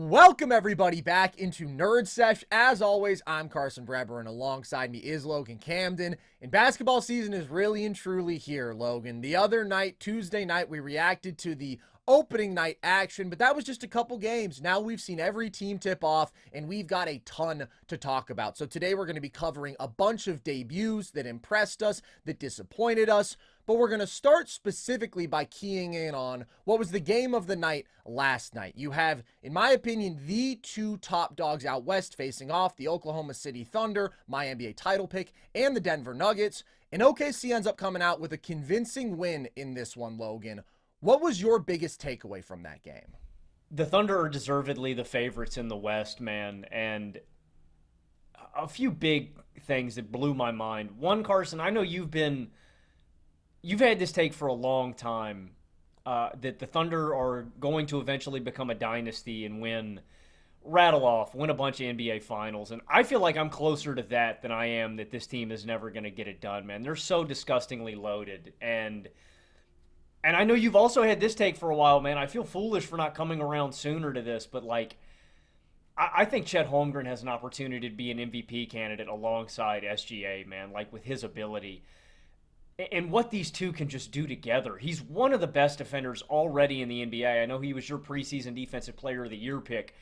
Welcome everybody back into Nerd Sesh. As always, I'm Carson Breber, and alongside me is Logan Camden. And basketball season is really and truly here, Logan. The other night, Tuesday night, we reacted to the opening night action, but that was just a couple games. Now we've seen every team tip off, and we've got a ton to talk about. So today we're going to be covering a bunch of debuts that impressed us, that disappointed us, but we're going to start specifically by keying in on what was the game of the night last night. You have, in my opinion, the two top dogs out west facing off, the Oklahoma City Thunder, my NBA title pick, and the Denver Nuggets. And OKC ends up coming out with a convincing win in this one, Logan. What was your biggest takeaway from that game? The Thunder are deservedly the favorites in the West, man, and a few big things that blew my mind. One, Carson, I know you've had this take for a long time, that the Thunder are going to eventually become a dynasty and win a bunch of NBA finals. And I feel like I'm closer to that than I am that this team is never going to get it done, man. They're so disgustingly loaded. And I know you've also had this take for a while, man. I feel foolish for not coming around sooner to this, but I think Chet Holmgren has an opportunity to be an MVP candidate alongside SGA, man, with his ability. And what these two can just do together. He's one of the best defenders already in the NBA. I know he was your preseason Defensive Player of the Year pick.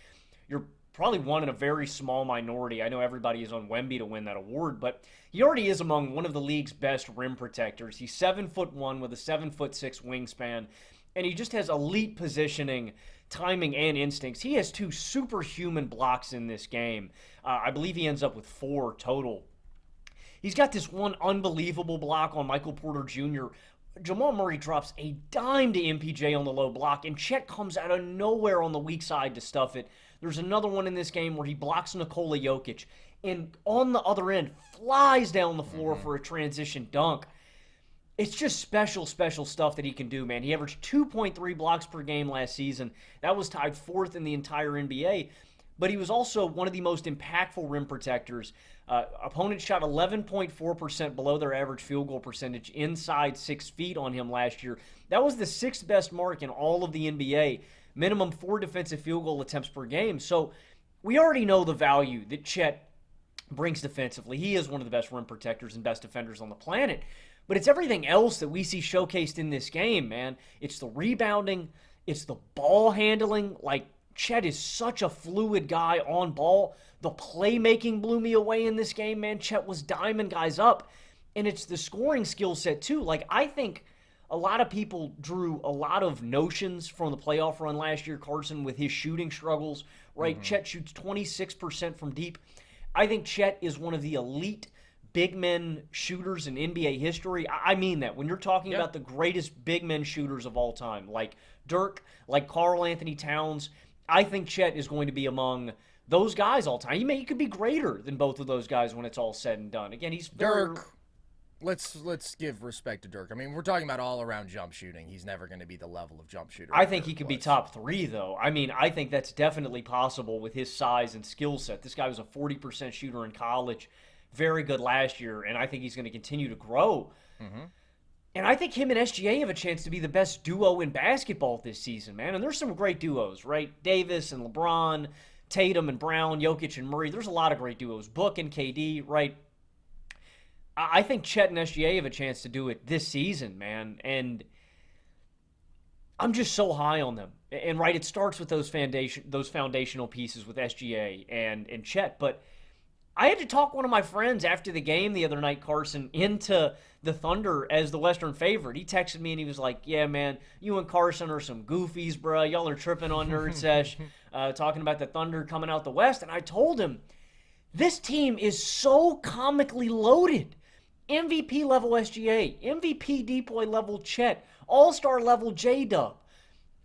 You're probably one in a very small minority. I know everybody is on Wemby to win that award, but he already is among one of the league's best rim protectors. He's 7'1" with a 7'6" wingspan, and he just has elite positioning, timing, and instincts. He has two superhuman blocks in this game. I believe he ends up with 4 total. He's got this one unbelievable block on Michael Porter Jr. Jamal Murray drops a dime to MPJ on the low block, and Chet comes out of nowhere on the weak side to stuff it. There's another one in this game where he blocks Nikola Jokic, and on the other end, flies down the floor for a transition dunk. It's just special stuff that he can do, man. He averaged 2.3 blocks per game last season. That was tied 4th in the entire NBA. But he was also one of the most impactful rim protectors. Opponents shot 11.4% below their average field goal percentage inside 6 feet on him last year. That was the 6th best mark in all of the NBA. Minimum 4 defensive field goal attempts per game. So we already know the value that Chet brings defensively. He is one of the best rim protectors and best defenders on the planet. But it's everything else that we see showcased in this game, man. It's the rebounding. It's the ball handling. Chet is such a fluid guy on ball. The playmaking blew me away in this game, man. Chet was diming guys up. And it's the scoring skill set, too. I think a lot of people drew a lot of notions from the playoff run last year, Carson, with his shooting struggles, right? Chet shoots 26% from deep. I think Chet is one of the elite big men shooters in NBA history. I mean that. When you're talking about the greatest big men shooters of all time, like Dirk, like Karl Anthony Towns, I think Chet is going to be among those guys all time. He could be greater than both of those guys when it's all said and done. Again, he's Dirk. Let's give respect to Dirk. I mean, we're talking about all-around jump shooting. He's never going to be the level of jump shooter. I think he could be top 3, though. I mean, I think that's definitely possible with his size and skill set. This guy was a 40% shooter in college, very good last year, and I think he's going to continue to grow. And I think him and SGA have a chance to be the best duo in basketball this season, man. And there's some great duos, right? Davis and LeBron, Tatum and Brown, Jokic and Murray. There's a lot of great duos. Book and KD, right? I think Chet and SGA have a chance to do it this season, man. And I'm just so high on them. And right, it starts with those foundational pieces with SGA and Chet. But I had to talk one of my friends after the game the other night, Carson, into the Thunder as the Western favorite. He texted me and he was like, yeah, man, you and Carson are some goofies, bro. Y'all are tripping on Nerd Sesh, talking about the Thunder coming out the West. And I told him, this team is so comically loaded. MVP level SGA, MVP Depoy level Chet, All-Star level J-Dub.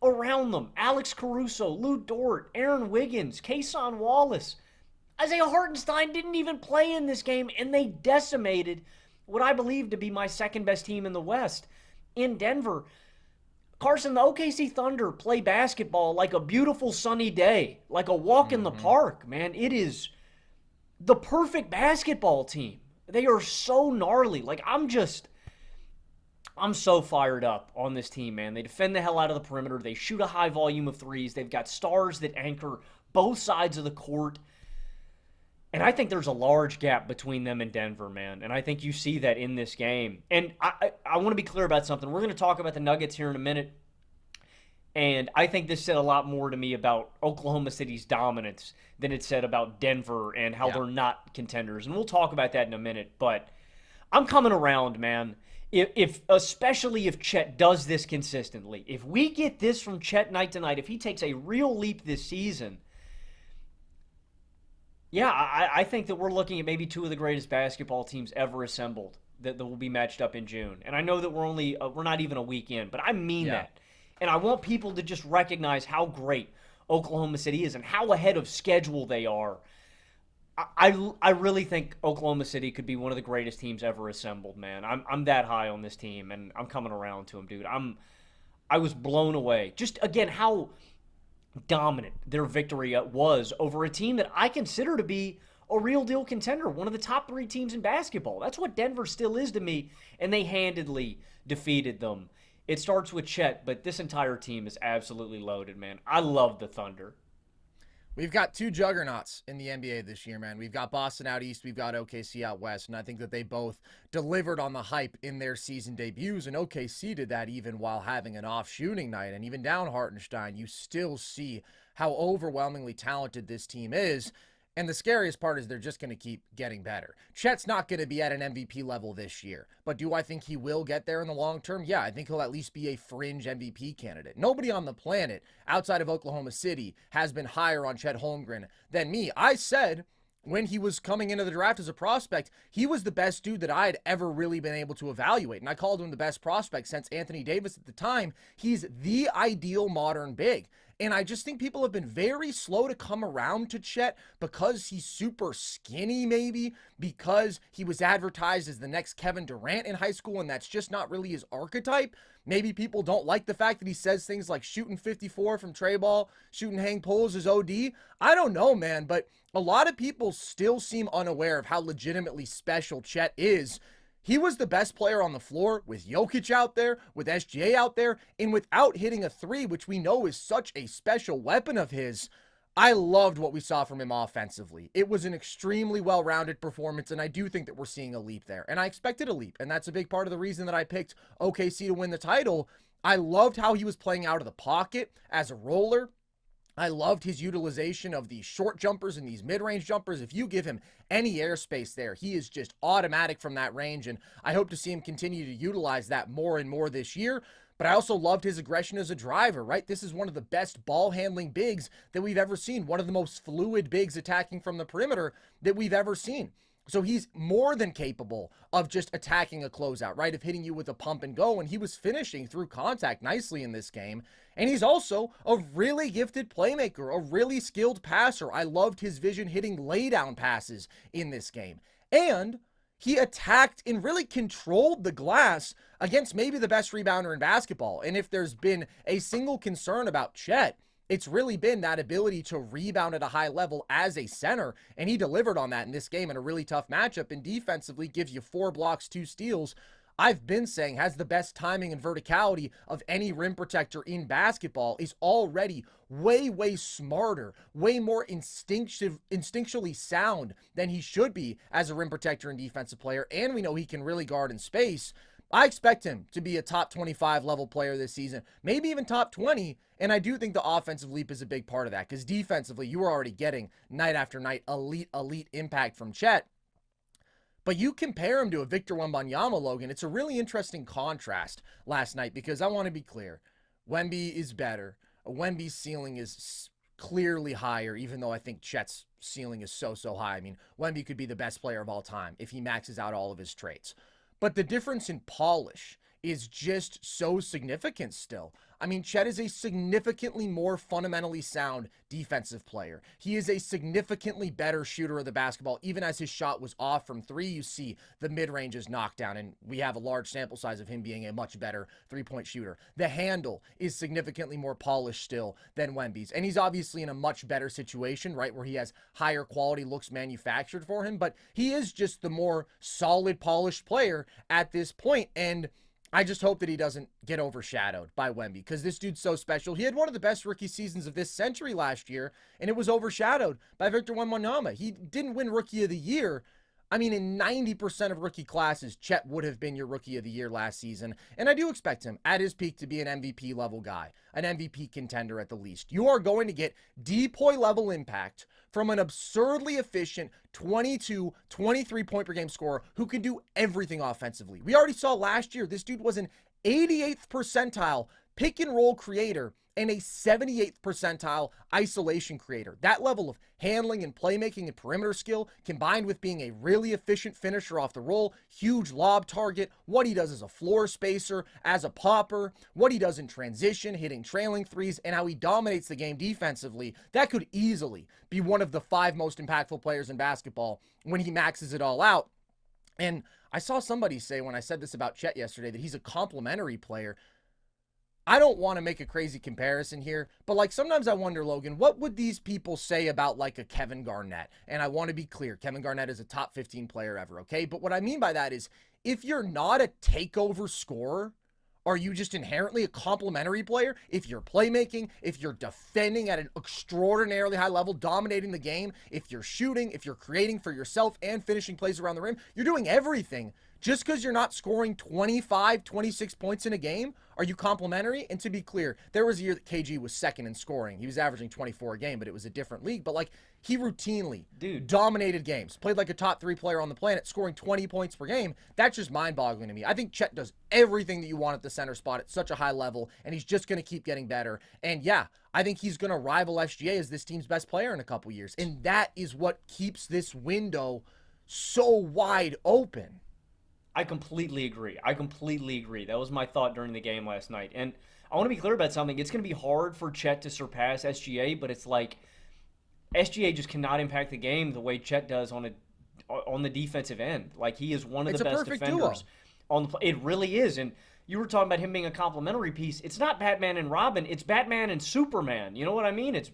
Around them, Alex Caruso, Lou Dort, Aaron Wiggins, Kason Wallace. Isaiah Hartenstein didn't even play in this game, and they decimated what I believe to be my second-best team in the West in Denver. Carson, the OKC Thunder play basketball like a beautiful sunny day, like a walk in the park, man. It is the perfect basketball team. They are so gnarly. I'm so fired up on this team, man. They defend the hell out of the perimeter. They shoot a high volume of threes. They've got stars that anchor both sides of the court. And I think there's a large gap between them and Denver, man. And I think you see that in this game. And I want to be clear about something. We're going to talk about the Nuggets here in a minute. And I think this said a lot more to me about Oklahoma City's dominance than it said about Denver and how they're not contenders. And we'll talk about that in a minute. But I'm coming around, man. If especially if Chet does this consistently, if we get this from Chet night to night, if he takes a real leap this season, yeah, I think that we're looking at maybe two of the greatest basketball teams ever assembled that will be matched up in June. And I know that we're not even a week in, but I mean that. And I want people to just recognize how great Oklahoma City is and how ahead of schedule they are. I really think Oklahoma City could be one of the greatest teams ever assembled, man. I'm that high on this team, and I'm coming around to them, dude. I was blown away. Just, again, how dominant their victory was over a team that I consider to be a real deal contender, one of the top 3 teams in basketball. That's what Denver still is to me, and they handedly defeated them. It starts with Chet, but this entire team is absolutely loaded, man. I love the Thunder. We've got 2 juggernauts in the NBA this year, man. We've got Boston out east, we've got OKC out west, and I think that they both delivered on the hype in their season debuts, and OKC did that even while having an off shooting night, and even down Hartenstein, you still see how overwhelmingly talented this team is. And the scariest part is they're just going to keep getting better. Chet's not going to be at an MVP level this year, but do I think he will get there in the long term? Yeah, I think he'll at least be a fringe MVP candidate. Nobody on the planet outside of Oklahoma City has been higher on Chet Holmgren than me. I said when he was coming into the draft as a prospect, he was the best dude that I had ever really been able to evaluate. And I called him the best prospect since Anthony Davis at the time. He's the ideal modern big. And I just think people have been very slow to come around to Chet because he's super skinny, maybe because he was advertised as the next Kevin Durant in high school, and that's just not really his archetype. Maybe people don't like the fact that he says things like shooting 54 from tray ball, shooting hang pulls is OD. I don't know, man, but a lot of people still seem unaware of how legitimately special Chet is. He was the best player on the floor with Jokic out there, with SGA out there, and without hitting a 3, which we know is such a special weapon of his. I loved what we saw from him offensively. It was an extremely well-rounded performance, and I do think that we're seeing a leap there. And I expected a leap, and that's a big part of the reason that I picked OKC to win the title. I loved how he was playing out of the pocket as a roller. I loved his utilization of these short jumpers and these mid-range jumpers. If you give him any airspace there, he is just automatic from that range, and I hope to see him continue to utilize that more and more this year. But I also loved his aggression as a driver, right? This is one of the best ball-handling bigs that we've ever seen, one of the most fluid bigs attacking from the perimeter that we've ever seen. So he's more than capable of just attacking a closeout, right? Of hitting you with a pump and go, and he was finishing through contact nicely in this game. And he's also a really gifted playmaker, a really skilled passer. I loved his vision hitting laydown passes in this game. And he attacked and really controlled the glass against maybe the best rebounder in basketball. And if there's been a single concern about Chet, it's really been that ability to rebound at a high level as a center, and he delivered on that in this game in a really tough matchup, and defensively gives you 4 blocks, 2 steals. I've been saying has the best timing and verticality of any rim protector in basketball, is already way smarter, way more instinctually sound than he should be as a rim protector and defensive player, and we know he can really guard in space. I expect him to be a top 25 level player this season, maybe even top 20, and I do think the offensive leap is a big part of that, because defensively, you are already getting night after night elite impact from Chet. But you compare him to a Victor Wembanyama, Logan, it's a really interesting contrast last night, because I want to be clear. Wemby is better. Wemby's ceiling is clearly higher, even though I think Chet's ceiling is so high. I mean, Wemby could be the best player of all time if he maxes out all of his traits. But the difference in polish is just so significant still. I mean, Chet is a significantly more fundamentally sound defensive player. He is a significantly better shooter of the basketball. Even as his shot was off from 3, you see the mid-range is knocked down, and we have a large sample size of him being a much better three-point shooter. The handle is significantly more polished still than Wemby's, and he's obviously in a much better situation, right, where he has higher quality looks manufactured for him, but he is just the more solid, polished player at this point, and I just hope that he doesn't get overshadowed by Wemby because this dude's so special. He had one of the best rookie seasons of this century last year, and it was overshadowed by Victor Wembanyama. He didn't win Rookie of the Year. I mean, in 90% of rookie classes, Chet would have been your Rookie of the Year last season, and I do expect him at his peak to be an MVP level guy, an MVP contender at the least. You are going to get DPOY level impact from an absurdly efficient 22, 23 point per game scorer who can do everything offensively. We already saw last year, this dude was an 88th percentile pick and roll creator and a 78th percentile isolation creator. That level of handling and playmaking and perimeter skill combined with being a really efficient finisher off the roll, huge lob target, what he does as a floor spacer, as a popper, what he does in transition, hitting trailing threes, and how he dominates the game defensively, that could easily be one of the 5 most impactful players in basketball when he maxes it all out. And I saw somebody say when I said this about Chet yesterday that he's a complimentary player. I don't want to make a crazy comparison here, but like sometimes I wonder, Logan, what would these people say about like a Kevin Garnett? And I want to be clear, Kevin Garnett is a top 15 player ever, okay? But what I mean by that is if you're not a takeover scorer, are you just inherently a complimentary player? If you're playmaking, if you're defending at an extraordinarily high level, dominating the game, if you're shooting, if you're creating for yourself and finishing plays around the rim, you're doing everything. Just because you're not scoring 25, 26 points in a game, are you complimentary? And to be clear, there was a year that KG was second in scoring. He was averaging 24 a game, but it was a different league. But like he routinely dominated games, played like a top 3 player on the planet, scoring 20 points per game. That's just mind-boggling to me. I think Chet does everything that you want at the center spot at such a high level, and he's just going to keep getting better. And yeah, I think he's going to rival SGA as this team's best player in a couple years. And that is what keeps this window so wide open. I completely agree. That was my thought during the game last night. And I want to be clear about something. It's going to be hard for Chet to surpass SGA, but it's like SGA just cannot impact the game the way Chet does on the defensive end. Like he is one of the best defenders on the. It really is. And you were talking about him being a complimentary piece. It's not Batman and Robin. It's Batman and Superman. You know what I mean? It's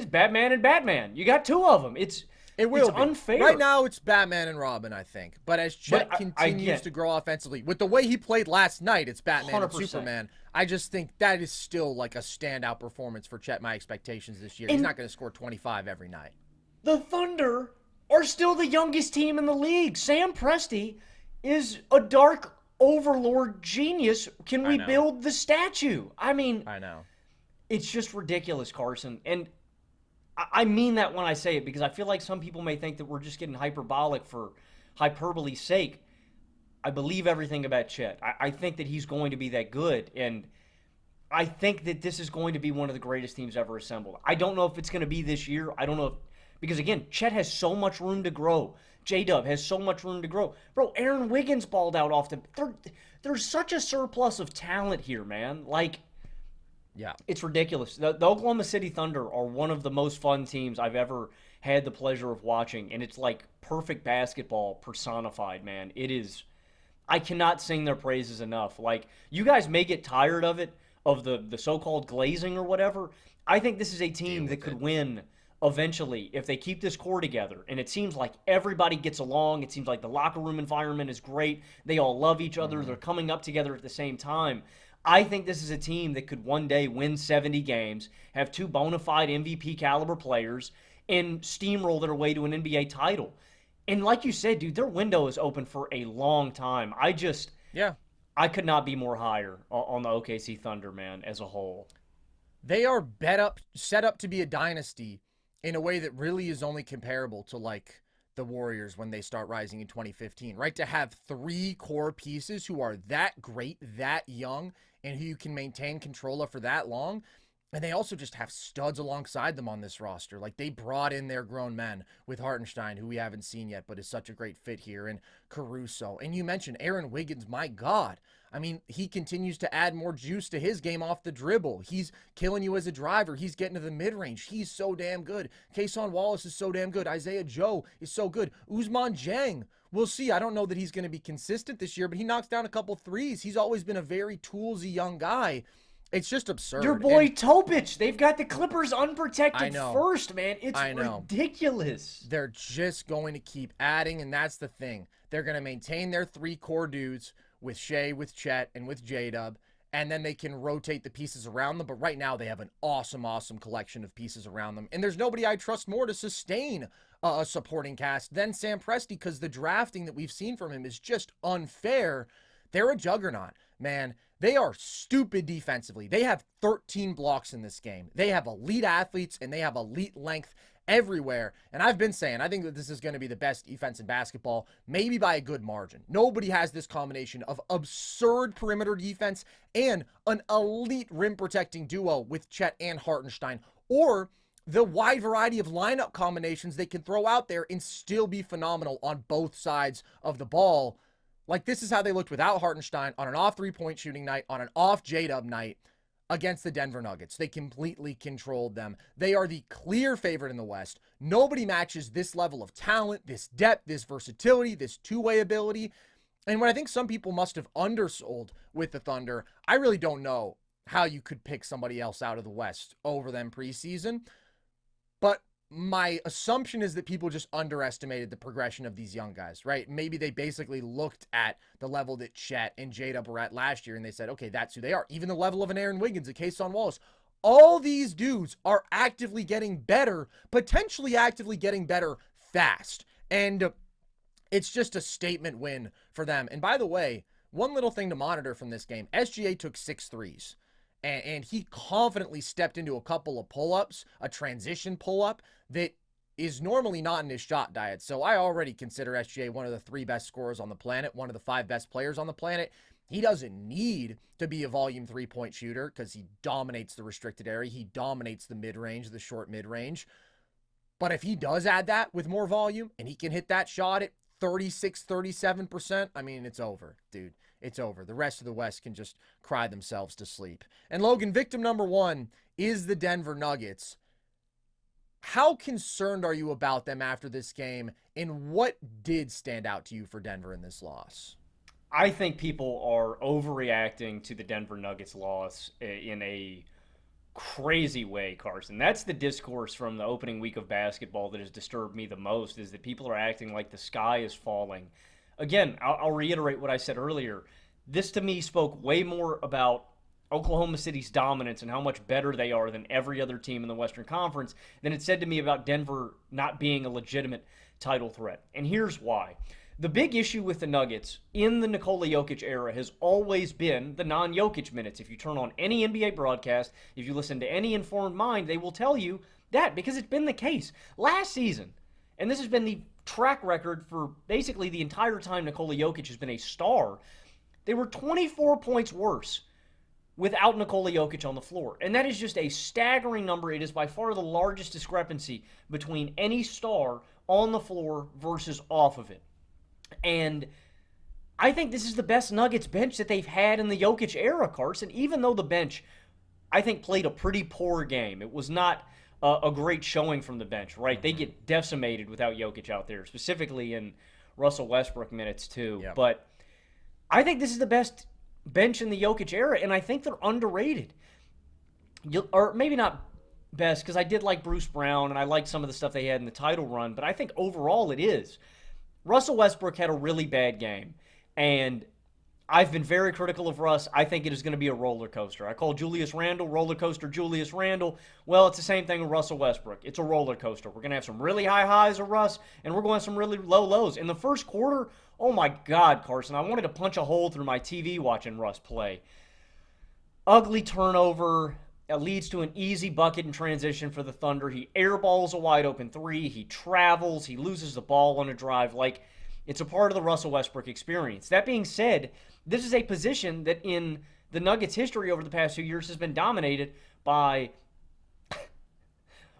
Batman and Batman. You got 2 of them. It's unfair. Right now, it's Batman and Robin, I think. But as Chet continues to grow offensively, with the way he played last night, it's Batman 100%. And Superman. I just think that is still like a standout performance for Chet, my expectations this year. He's not going to score 25 every night. The Thunder are still the youngest team in the league. Sam Presti is a dark overlord genius. Can we build the statue? I mean, I know. It's just ridiculous, Carson. And I mean that when I say it because I feel like some people may think that we're just getting hyperbolic for hyperbole's sake. I believe everything about Chet. I think that he's going to be that good, and I think that this is going to be one of the greatest teams ever assembled. I don't know if it's going to be this year. I don't know if because, again, Chet has so much room to grow. J-Dub has so much room to grow. Bro, Aaron Wiggins balled out off the – there's such a surplus of talent here, man. Like – yeah, it's ridiculous. The Oklahoma City Thunder are one of the most fun teams I've ever had the pleasure of watching, and it's like perfect basketball personified, man. It is. I cannot sing their praises enough. Like, you guys may get tired of it, of the so-called glazing or whatever. I think this is a team that could win eventually if they keep this core together. And it seems like everybody gets along. It seems like the locker room environment is great. They all love each other. They're coming up together at the same time. I think this is a team that could one day win 70 games, have 2 bona fide MVP caliber players, and steamroll their way to an NBA title. And like you said, dude, their window is open for a long time. I could not be more higher on the OKC Thunder, man, as a whole. They are set up to be a dynasty in a way that really is only comparable to like the Warriors when they start rising in 2015, right? To have 3 core pieces who are that great, that young, and who you can maintain control of for that long. And they also just have studs alongside them on this roster. Like they brought in their grown men with Hartenstein, who we haven't seen yet, but is such a great fit here, and Caruso. And you mentioned Aaron Wiggins, my God. I mean, he continues to add more juice to his game off the dribble. He's killing you as a driver. He's getting to the mid-range. He's so damn good. Kason Wallace is so damn good. Isaiah Joe is so good. Ousmane Dieng, we'll see. I don't know that he's going to be consistent this year, but he knocks down a couple threes. He's always been a very toolsy young guy. It's just absurd. Your boy Topic, they've got the Clippers unprotected first, man. It's ridiculous. They're just going to keep adding, and that's the thing. They're going to maintain their 3 core dudes with Shea, with Chet, and with J-Dub, and then they can rotate the pieces around them. But right now they have an awesome, awesome collection of pieces around them. And there's nobody I trust more to sustain a supporting cast than Sam Presti, because the drafting that we've seen from him is just unfair. They're a juggernaut, man. They are stupid defensively. They have 13 blocks in this game. They have elite athletes, and they have elite length everywhere. And I've been saying, I think that this is going to be the best defense in basketball, maybe by a good margin. Nobody has this combination of absurd perimeter defense and an elite rim protecting duo with Chet and Hartenstein, or the wide variety of lineup combinations they can throw out there and still be phenomenal on both sides of the ball. Like, this is how they looked without Hartenstein on an off three-point shooting night, on an off J-Dub night against the Denver Nuggets. They completely controlled them. They are the clear favorite in the West. Nobody matches this level of talent, this depth, this versatility, this two-way ability. And what I think some people must have undersold with the Thunder, I really don't know how you could pick somebody else out of the West over them preseason. But my assumption is that people just underestimated the progression of these young guys, right? Maybe they basically looked at the level that Chet and J-Dub were at last year and they said, okay, that's who they are. Even the level of an Aaron Wiggins, a Kason Wallace. All these dudes are actively getting better, potentially actively getting better fast. And it's just a statement win for them. And by the way, one little thing to monitor from this game, SGA took 6 threes. And he confidently stepped into a couple of pull-ups, a transition pull-up that is normally not in his shot diet. So I already consider SGA one of the 3 best scorers on the planet, one of the 5 best players on the planet. He doesn't need to be a volume 3-point shooter because he dominates the restricted area. He dominates the mid-range, the short mid-range. But if he does add that with more volume and he can hit that shot at 36, 37%, I mean, it's over, dude. It's over. The rest of the West can just cry themselves to sleep. And Logan, victim number 1 is the Denver Nuggets. How concerned are you about them after this game, and what did stand out to you for Denver in this loss? I think people are overreacting to the Denver Nuggets loss in a crazy way, Carson. That's the discourse from the opening week of basketball that has disturbed me the most, is that people are acting like the sky is falling. Again, I'll reiterate what I said earlier. This, to me, spoke way more about Oklahoma City's dominance and how much better they are than every other team in the Western Conference than it said to me about Denver not being a legitimate title threat. And here's why. The big issue with the Nuggets in the Nikola Jokic era has always been the non-Jokic minutes. If you turn on any NBA broadcast, if you listen to any informed mind, they will tell you that, because it's been the case. Last season, and this has been the track record for basically the entire time Nikola Jokic has been a star, they were 24 points worse without Nikola Jokic on the floor. And that is just a staggering number. It is by far the largest discrepancy between any star on the floor versus off of it. And I think this is the best Nuggets bench that they've had in the Jokic era, Carson, even though the bench, I think, played a pretty poor game. It was not a great showing from the bench, right? They get decimated without Jokic out there, specifically in Russell Westbrook minutes too. Yep. But I think this is the best bench in the Jokic era, and I think they're underrated. Or maybe not best, because I did like Bruce Brown, and I liked some of the stuff they had in the title run, but I think overall it is. Russell Westbrook had a really bad game, and I've been very critical of Russ. I think it is going to be a roller coaster. I call Julius Randle roller coaster Julius Randle. Well, it's the same thing with Russell Westbrook. It's a roller coaster. We're going to have some really high highs of Russ, and we're going to have some really low lows. In the first quarter, oh my God, Carson, I wanted to punch a hole through my TV watching Russ play. Ugly turnover. It leads to an easy bucket in transition for the Thunder. He airballs a wide open 3. He travels. He loses the ball on a drive. Like, it's a part of the Russell Westbrook experience. That being said, this is a position that in the Nuggets' history over the past few years has been dominated by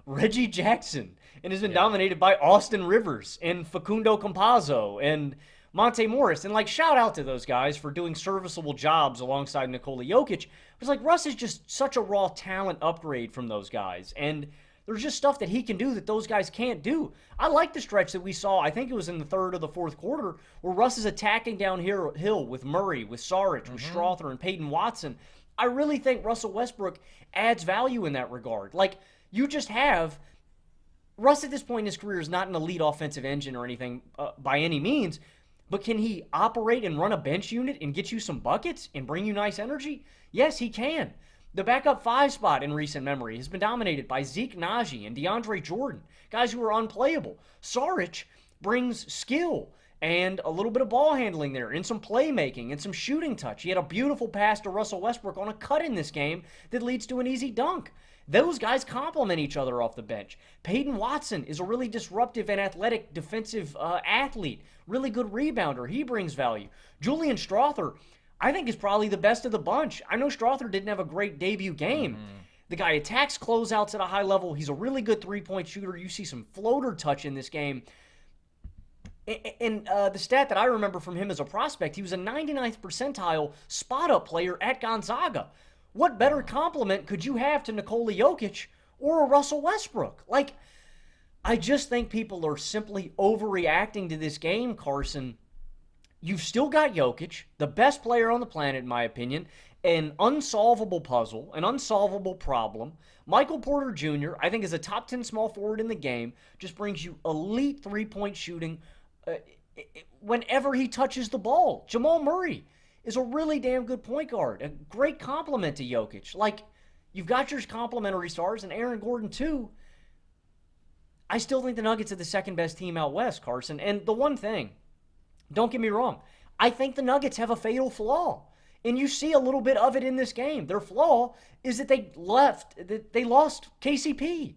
Reggie Jackson and has been dominated by Austin Rivers and Facundo Campazzo and Monte Morris. And, like, shout out to those guys for doing serviceable jobs alongside Nikola Jokic. It's like Russ is just such a raw talent upgrade from those guys. And there's just stuff that he can do that those guys can't do. I like the stretch that we saw, I think it was in the third or the fourth quarter, where Russ is attacking downhill with Murray, with Saric, with Strother, and Peyton Watson. I really think Russell Westbrook adds value in that regard. Like, you just have... Russ at this point in his career is not an elite offensive engine or anything by any means, But can he operate and run a bench unit and get you some buckets and bring you nice energy? Yes, he can. The backup 5 spot in recent memory has been dominated by Zeke Naji and DeAndre Jordan, guys who are unplayable. Saric brings skill and a little bit of ball handling there, and some playmaking, and some shooting touch. He had a beautiful pass to Russell Westbrook on a cut in this game that leads to an easy dunk. Those guys complement each other off the bench. Peyton Watson is a really disruptive and athletic defensive athlete. Really good rebounder. He brings value. Julian Strawther, I think, is probably the best of the bunch. I know Strawther didn't have a great debut game. The guy attacks closeouts at a high level. He's a really good three-point shooter. You see some floater touch in this game. And the stat that I remember from him as a prospect, he was a 99th percentile spot-up player at Gonzaga. What better compliment could you have to Nikola Jokic or a Russell Westbrook? Like, I just think people are simply overreacting to this game, Carson. You've still got Jokic, the best player on the planet, in my opinion, an unsolvable puzzle, an unsolvable problem. Michael Porter Jr., I think, is a top 10 small forward in the game, just brings you elite three-point shooting whenever he touches the ball. Jamal Murray is a really damn good point guard, a great compliment to Jokic. Like, you've got your complementary stars, and Aaron Gordon, too. I still think the Nuggets are the second best team out west, Carson. And the one thing, don't get me wrong, I think the Nuggets have a fatal flaw. And you see a little bit of it in this game. Their flaw is that they lost KCP.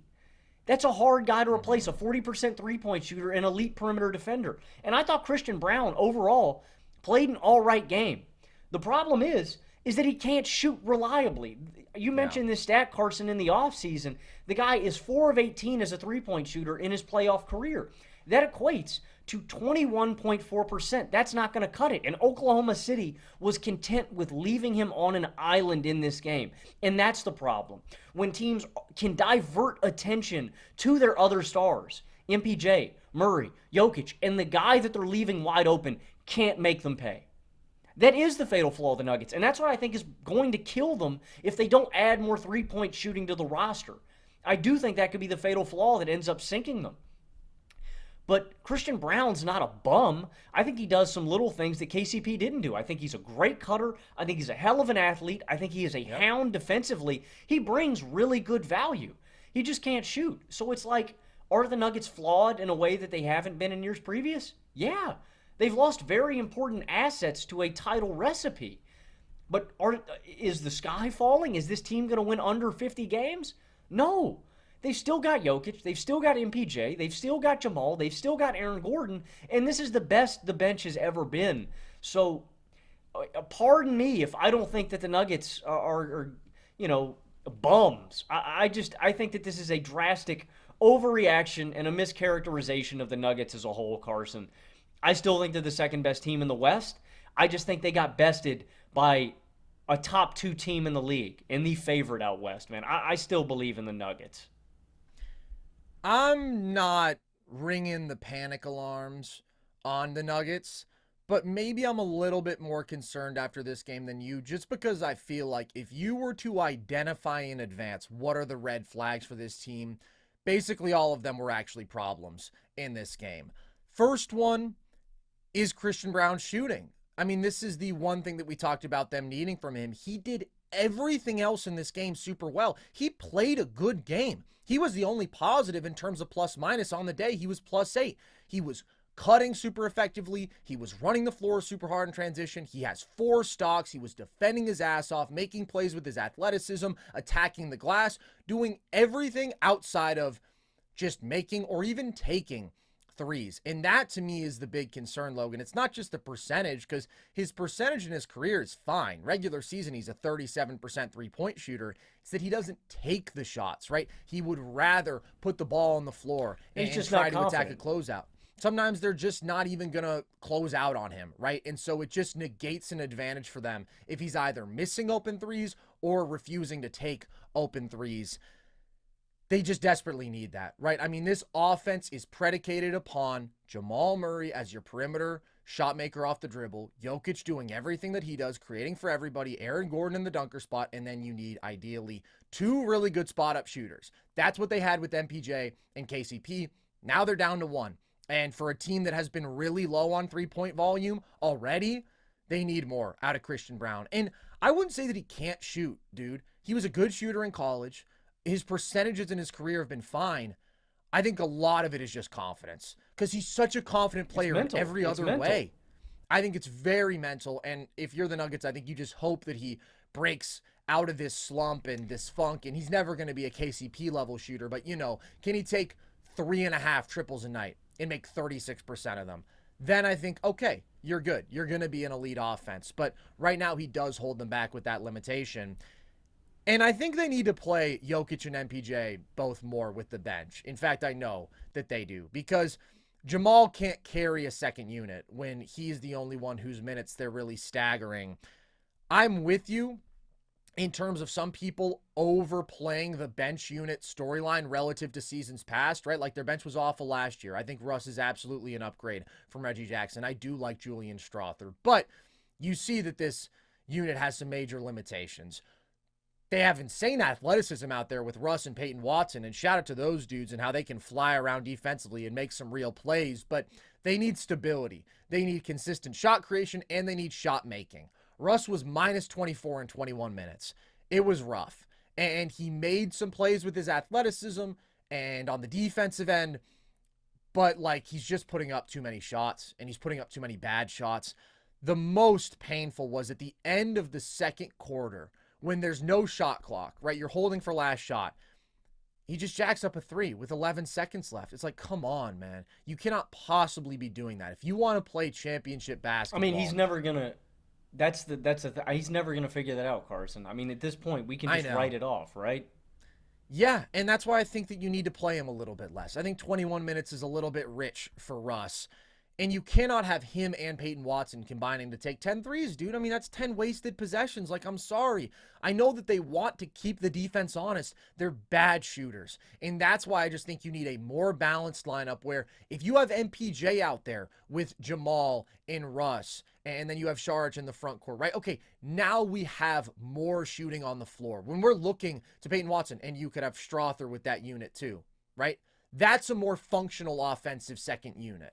That's a hard guy to replace, a 40% three-point shooter and elite perimeter defender. And I thought Christian Braun, overall, played an all-right game. The problem is that he can't shoot reliably. You mentioned this stat, Carson, in the offseason. The guy is 4 of 18 as a three-point shooter in his playoff career. That equates to 21.4%. That's not going to cut it. And Oklahoma City was content with leaving him on an island in this game. And that's the problem. When teams can divert attention to their other stars, MPJ, Murray, Jokic, and the guy that they're leaving wide open can't make them pay. That is the fatal flaw of the Nuggets. And that's what I think is going to kill them if they don't add more three-point shooting to the roster. I do think that could be the fatal flaw that ends up sinking them. But Christian Braun's not a bum. I think he does some little things that KCP didn't do. I think he's a great cutter. I think he's a hell of an athlete. I think he is a hound defensively. He brings really good value. He just can't shoot. So it's like, are the Nuggets flawed in a way that they haven't been in years previous? Yeah. They've lost very important assets to a title recipe. But is the sky falling? Is this team going to win under 50 games? No. They've still got Jokic. They've still got MPJ. They've still got Jamal. They've still got Aaron Gordon. And this is the best the bench has ever been. So, pardon me if I don't think that the Nuggets are bums. I think that this is a drastic overreaction and a mischaracterization of the Nuggets as a whole, Carson. I still think they're the second best team in the West. I just think they got bested by a top 2 team in the league and the favorite out West, man. I still believe in the Nuggets. I'm not ringing the panic alarms on the Nuggets, but maybe I'm a little bit more concerned after this game than you, just because I feel like if you were to identify in advance what are the red flags for this team, basically all of them were actually problems in this game. First one is Christian Braun shooting. I mean, this is the one thing that we talked about them needing from him. He did everything else in this game super well. He played a good game. He was the only positive in terms of plus minus on the day. He was +8. He was cutting super effectively. He was running the floor super hard in transition. He has 4 stocks. He was defending his ass off, making plays with his athleticism, attacking the glass, doing everything outside of just making or even taking threes. And that to me is the big concern, Logan. It's not just the percentage, because his percentage in his career is fine. Regular season, he's a 37% three-point shooter. It's that he doesn't take the shots, right? He would rather put the ball on the floor and try to attack a closeout. Sometimes they're just not even going to close out on him, right? And so it just negates an advantage for them if he's either missing open threes or refusing to take open threes. They just desperately need that, right? I mean, this offense is predicated upon Jamal Murray as your perimeter shot maker off the dribble, Jokic doing everything that he does, creating for everybody, Aaron Gordon in the dunker spot, and then you need, ideally, 2 really good spot-up shooters. That's what they had with MPJ and KCP. Now they're down to 1. And for a team that has been really low on three-point volume already, they need more out of Christian Braun. And I wouldn't say that he can't shoot, dude. He was a good shooter in college. His percentages in his career have been fine. I think a lot of it is just confidence because he's such a confident player in every other way. I think it's very mental. And if you're the Nuggets, I think you just hope that he breaks out of this slump and this funk. And he's never going to be a KCP level shooter. But, can he take 3.5 triples a night and make 36% of them? Then I think, okay, you're good. You're going to be an elite offense. But right now he does hold them back with that limitation. And I think they need to play Jokic and MPJ both more with the bench. In fact, I know that they do because Jamal can't carry a second unit when he's the only one whose minutes they're really staggering. I'm with you in terms of some people overplaying the bench unit storyline relative to seasons past, right? Like their bench was awful last year. I think Russ is absolutely an upgrade from Reggie Jackson. I do like Julian Strawther, but you see that this unit has some major limitations. They have insane athleticism out there with Russ and Peyton Watson, and shout out to those dudes and how they can fly around defensively and make some real plays, but they need stability. They need consistent shot creation, and they need shot making. Russ was minus 24 in 21 minutes. It was rough, and he made some plays with his athleticism and on the defensive end, but he's just putting up too many shots, and he's putting up too many bad shots. The most painful was at the end of the second quarter, when there's no shot clock, right? You're holding for last shot. He just jacks up a 3 with 11 seconds left. It's like, come on, man. You cannot possibly be doing that. If you want to play championship basketball. I mean, he's never going to he's never going to figure that out, Carson. I mean, at this point, we can just write it off, right? Yeah, and that's why I think that you need to play him a little bit less. I think 21 minutes is a little bit rich for Russ. And you cannot have him and Peyton Watson combining to take 10 threes, dude. I mean, that's 10 wasted possessions. I'm sorry. I know that they want to keep the defense honest. They're bad shooters. And that's why I just think you need a more balanced lineup where if you have MPJ out there with Jamal and Russ, and then you have Saric in the front court, right? Okay, now we have more shooting on the floor. When we're looking to Peyton Watson, and you could have Strawther with that unit too, right? That's a more functional offensive second unit.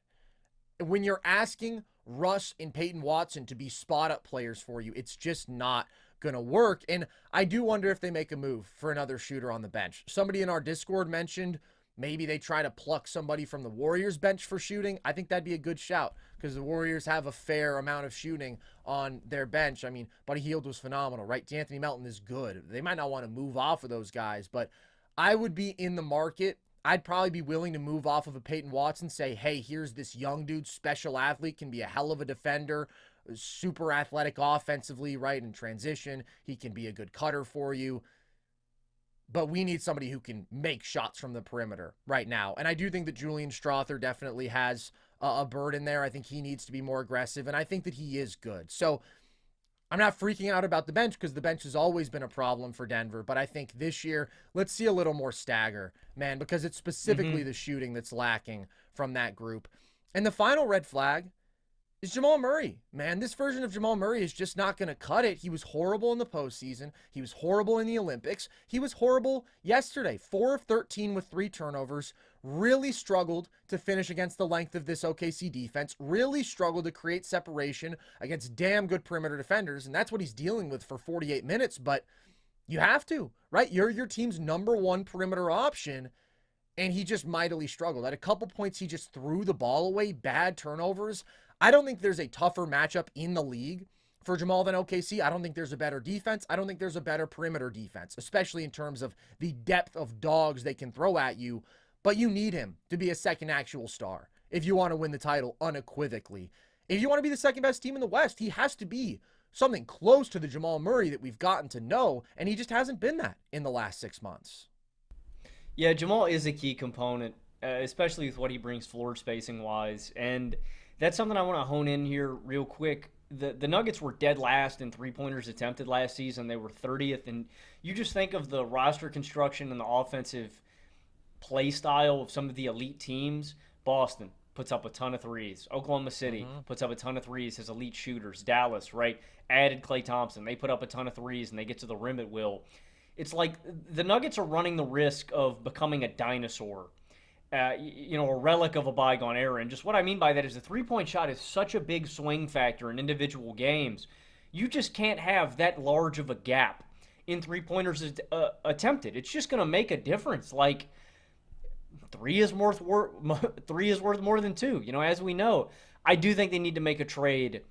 When you're asking Russ and Peyton Watson to be spot-up players for you, it's just not going to work. And I do wonder if they make a move for another shooter on the bench. Somebody in our Discord mentioned maybe they try to pluck somebody from the Warriors bench for shooting. I think that'd be a good shout because the Warriors have a fair amount of shooting on their bench. I mean, Buddy Hield was phenomenal, right? D'Anthony Melton is good. They might not want to move off of those guys, but I would be in the market. I'd probably be willing to move off of a Peyton Watson, say, hey, here's this young dude, special athlete, can be a hell of a defender, super athletic offensively, right, in transition. He can be a good cutter for you. But we need somebody who can make shots from the perimeter right now. And I do think that Julian Strawther definitely has a burden there. I think he needs to be more aggressive, and I think that he is good. So I'm not freaking out about the bench because the bench has always been a problem for Denver. But I think this year, let's see a little more stagger, man, because it's specifically the shooting that's lacking from that group. And the final red flag is Jamal Murray, man. This version of Jamal Murray is just not going to cut it. He was horrible in the postseason. He was horrible in the Olympics. He was horrible yesterday. 4 of 13 with 3 turnovers. Really struggled to finish against the length of this OKC defense. Really struggled to create separation against damn good perimeter defenders. And that's what he's dealing with for 48 minutes. But you have to, right? You're your team's #1 perimeter option. And he just mightily struggled. At a couple points, he just threw the ball away. Bad turnovers. I don't think there's a tougher matchup in the league for Jamal than OKC. I don't think there's a better defense. I don't think there's a better perimeter defense, especially in terms of the depth of dogs they can throw at you. But you need him to be a second actual star if you want to win the title unequivocally. If you want to be the second best team in the West, he has to be something close to the Jamal Murray that we've gotten to know, and he just hasn't been that in the last 6 months. Yeah, Jamal is a key component, especially with what he brings floor spacing wise, and that's something I want to hone in here real quick. The Nuggets were dead last in three-pointers attempted last season. They were 30th, and you just think of the roster construction and the offensive play style of some of the elite teams. Boston puts up a ton of threes. Oklahoma City puts up a ton of threes, has elite shooters. Dallas, right, added Klay Thompson. They put up a ton of threes, and they get to the rim at will. It's like the Nuggets are running the risk of becoming a dinosaur. a relic of a bygone era. And just what I mean by that is the three-point shot is such a big swing factor in individual games. You just can't have that large of a gap in three-pointers attempted. It's just going to make a difference. Like, three is worth more than two. As we know, I do think they need to make a trade.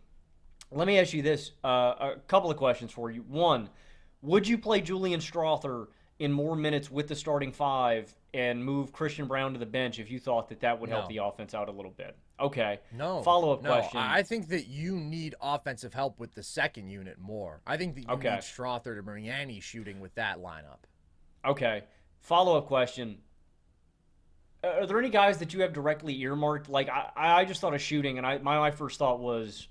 Let me ask you this: a couple of questions for you. One, would you play Julian Strawther in more minutes with the starting five and move Christian Brown to the bench if you thought that would help No. the offense out a little bit? Okay. No. Follow-up No. question. I think that you need offensive help with the second unit more. I think that you Okay. need Strawther to bring any shooting with that lineup. Okay. Follow-up question. Are there any guys that you have directly earmarked? Like, I just thought of shooting, and my first thought was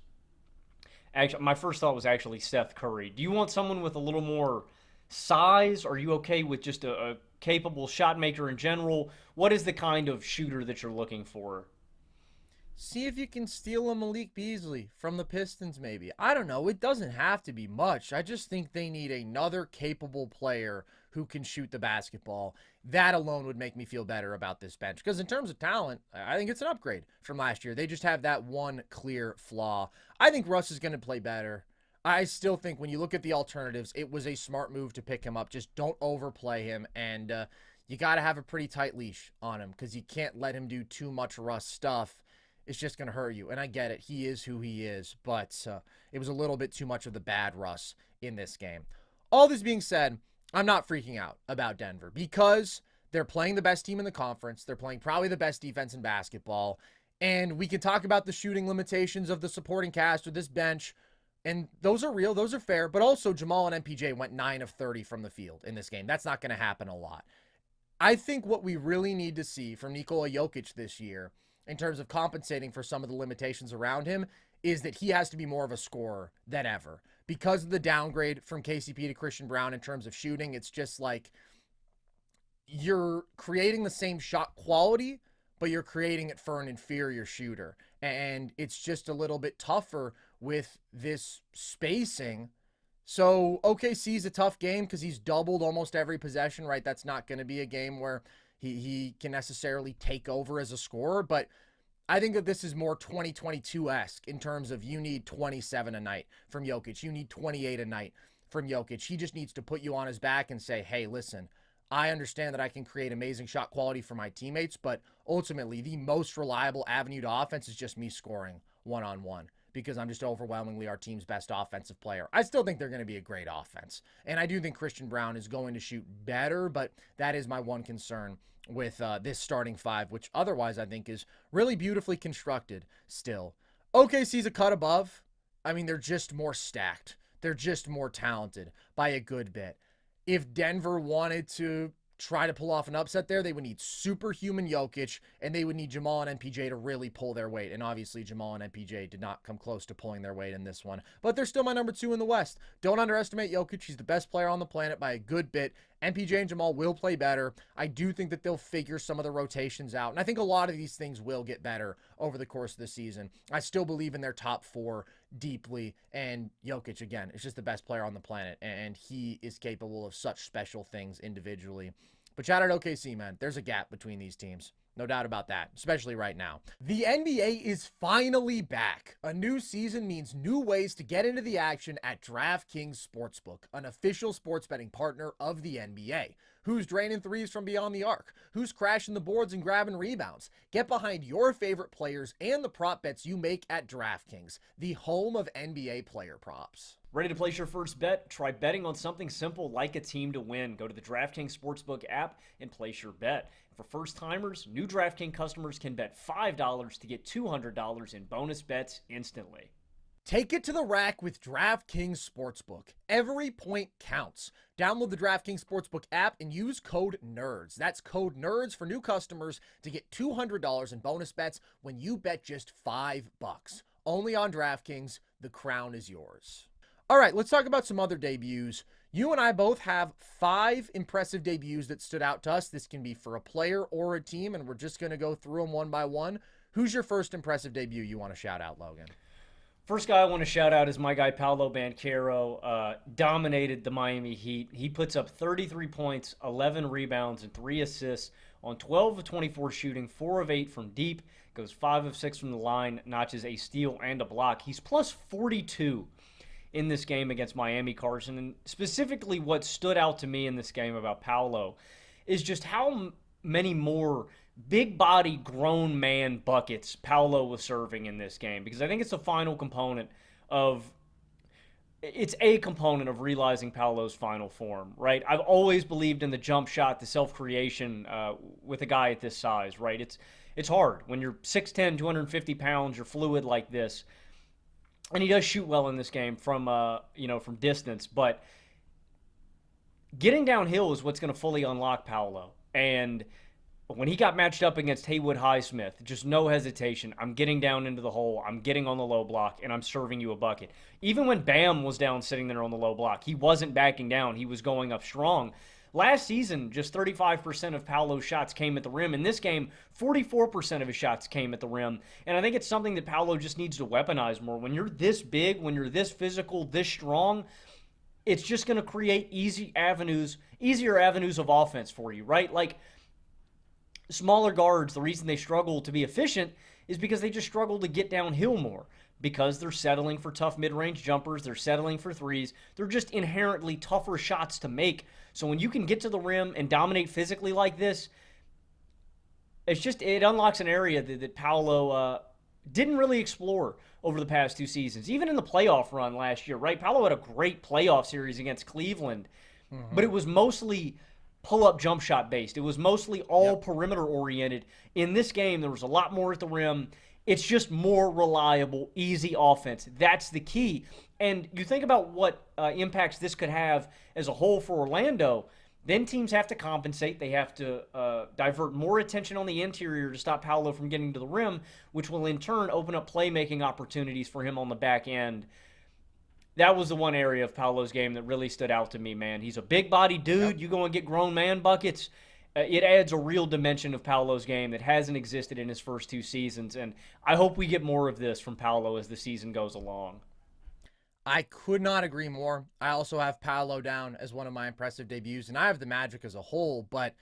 actually Seth Curry. Do you want someone with a little more size? Are you okay with just a capable shot maker in general? What is the kind of shooter that you're looking for? See if you can steal a Malik Beasley from the Pistons, maybe. I don't know. It doesn't have to be much. I just think they need another capable player who can shoot the basketball. That alone would make me feel better about this bench. Because in terms of talent, I think it's an upgrade from last year. They just have that one clear flaw. I think Russ is going to play better. I still think when you look at the alternatives, it was a smart move to pick him up. Just don't overplay him. And you got to have a pretty tight leash on him because you can't let him do too much Russ stuff. It's just going to hurt you. And I get it. He is who he is. But it was a little bit too much of the bad Russ in this game. All this being said, I'm not freaking out about Denver because they're playing the best team in the conference. They're playing probably the best defense in basketball. And we can talk about the shooting limitations of the supporting cast or this bench. And those are real. Those are fair. But also Jamal and MPJ went 9 of 30 from the field in this game. That's not going to happen a lot. I think what we really need to see from Nikola Jokic this year in terms of compensating for some of the limitations around him is that he has to be more of a scorer than ever. Because of the downgrade from KCP to Christian Brown in terms of shooting, it's just like you're creating the same shot quality, but you're creating it for an inferior shooter. And it's just a little bit tougher with this spacing. So OKC is a tough game because he's doubled almost every possession, right? That's not going to be a game where he can necessarily take over as a scorer, but I think that this is more 2022-esque in terms of you need 27 a night from Jokic. You need 28 a night from Jokic. He just needs to put you on his back and say, hey, listen, I understand that I can create amazing shot quality for my teammates, but ultimately the most reliable avenue to offense is just me scoring one-on-one because I'm just overwhelmingly our team's best offensive player. I still think they're going to be a great offense. And I do think Christian Brown is going to shoot better, but that is my one concern with this starting five, which otherwise I think is really beautifully constructed still. OKC's a cut above. I mean, they're just more stacked. They're just more talented by a good bit. If Denver wanted to try to pull off an upset there, they would need superhuman Jokic, and they would need Jamal and MPJ to really pull their weight. And obviously, Jamal and MPJ did not come close to pulling their weight in this one. But they're still my number 2 in the West. Don't underestimate Jokic. He's the best player on the planet by a good bit. MPJ and Jamal will play better. I do think that they'll figure some of the rotations out. And I think a lot of these things will get better over the course of the season. I still believe in their top 4 deeply. And Jokic, again, is just the best player on the planet. And he is capable of such special things individually. But shout out OKC, man. There's a gap between these teams. No doubt about that, especially right now. The NBA is finally back. A new season means new ways to get into the action at DraftKings Sportsbook, an official sports betting partner of the NBA. Who's draining threes from beyond the arc? Who's crashing the boards and grabbing rebounds? Get behind your favorite players and the prop bets you make at DraftKings, the home of NBA player props. Ready to place your first bet? Try betting on something simple like a team to win. Go to the DraftKings Sportsbook app and place your bet. For first-timers, new DraftKings customers can bet $5 to get $200 in bonus bets instantly. Take it to the rack with DraftKings Sportsbook. Every point counts. Download the DraftKings Sportsbook app and use code NERDS. That's code NERDS for new customers to get $200 in bonus bets when you bet just $5. Only on DraftKings. The crown is yours. All right, let's talk about some other debuts. You and I both have 5 impressive debuts that stood out to us. This can be for a player or a team, and we're just going to go through them one by one. Who's your first impressive debut you want to shout out, Logan? First guy I want to shout out is my guy Paolo Banchero. Dominated the Miami Heat. He puts up 33 points, 11 rebounds, and 3 assists on 12 of 24 shooting, 4 of 8 from deep, goes 5 of 6 from the line, notches a steal and a block. He's plus 42 in this game against Miami, Carson. And specifically what stood out to me in this game about Paolo is just how many more big body grown man buckets Paolo was serving in this game, because I think it's a component of realizing Paolo's final form, right? I've always believed in the jump shot, the self-creation with a guy at this size, right? It's hard when you're 6'10", 250 pounds, you're fluid like this. And he does shoot well in this game from distance, but getting downhill is what's going to fully unlock Paolo. And when he got matched up against Haywood Highsmith, just no hesitation. I'm getting down into the hole. I'm getting on the low block, and I'm serving you a bucket. Even when Bam was down sitting there on the low block, he wasn't backing down. He was going up strong. Last season, just 35% of Paolo's shots came at the rim. In this game, 44% of his shots came at the rim. And I think it's something that Paolo just needs to weaponize more. When you're this big, when you're this physical, this strong, it's just going to create easier avenues of offense for you, right? Like, smaller guards, the reason they struggle to be efficient is because they just struggle to get downhill more, because they're settling for tough mid-range jumpers, they're settling for threes. They're just inherently tougher shots to make. So when you can get to the rim and dominate physically like this, it unlocks an area that Paolo didn't really explore over the past 2 seasons. Even in the playoff run last year, right? Paolo had a great playoff series against Cleveland, but it was mostly pull-up jump shot based. It was mostly all perimeter oriented. In this game, there was a lot more at the rim. It's just more reliable, easy offense. That's the key. And you think about what impacts this could have as a whole for Orlando, then teams have to compensate. They have to divert more attention on the interior to stop Paolo from getting to the rim, which will in turn open up playmaking opportunities for him on the back end. That was the one area of Paolo's game that really stood out to me, man. He's a big-body dude. Yep. You go and get grown man buckets. It adds a real dimension of Paolo's game that hasn't existed in his first 2 seasons, and I hope we get more of this from Paolo as the season goes along. I could not agree more. I also have Paolo down as one of my impressive debuts, and I have the Magic as a whole, but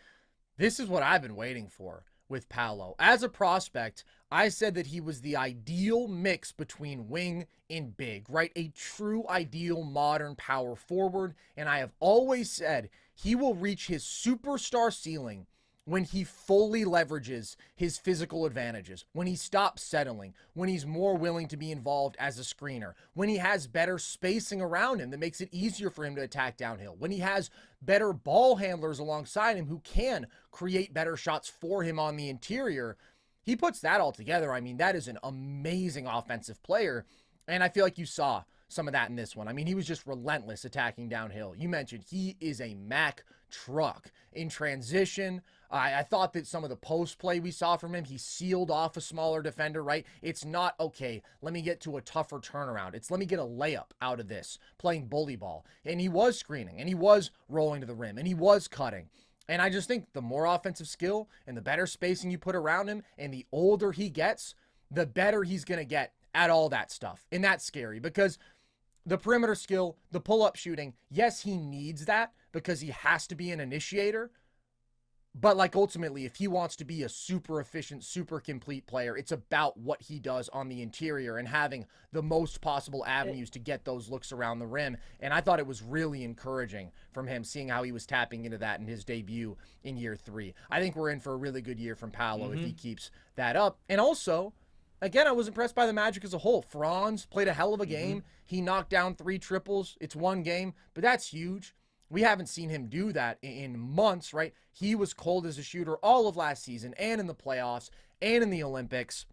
this is what I've been waiting for with Paolo. As a prospect, I said that he was the ideal mix between wing and big, right? A true ideal modern power forward, and I have always said he will reach his superstar ceiling when he fully leverages his physical advantages, when he stops settling, when he's more willing to be involved as a screener, when he has better spacing around him that makes it easier for him to attack downhill, when he has better ball handlers alongside him who can create better shots for him on the interior. He puts that all together. I mean, that is an amazing offensive player, and I feel like you saw some of that in this one. I mean, he was just relentless attacking downhill. You mentioned he is a Mack truck in transition. I thought that some of the post play we saw from him, he sealed off a smaller defender, right? It's not, okay, let me get to a tougher turnaround. It's let me get a layup out of this, playing bully ball. And he was screening, and he was rolling to the rim, and he was cutting. And I just think the more offensive skill and the better spacing you put around him, and the older he gets, the better he's going to get at all that stuff. And that's scary, because the perimeter skill, the pull-up shooting, yes, he needs that because he has to be an initiator. But like ultimately, if he wants to be a super efficient, super complete player, it's about what he does on the interior and having the most possible avenues to get those looks around the rim. And I thought it was really encouraging from him, seeing how he was tapping into that in his debut in year 3. I think we're in for a really good year from Paolo if he keeps that up. And also, again, I was impressed by the Magic as a whole. Franz played a hell of a game. He knocked down 3 triples. It's one game, but that's huge. We haven't seen him do that in months, right? He was cold as a shooter all of last season and in the playoffs and in the Olympics.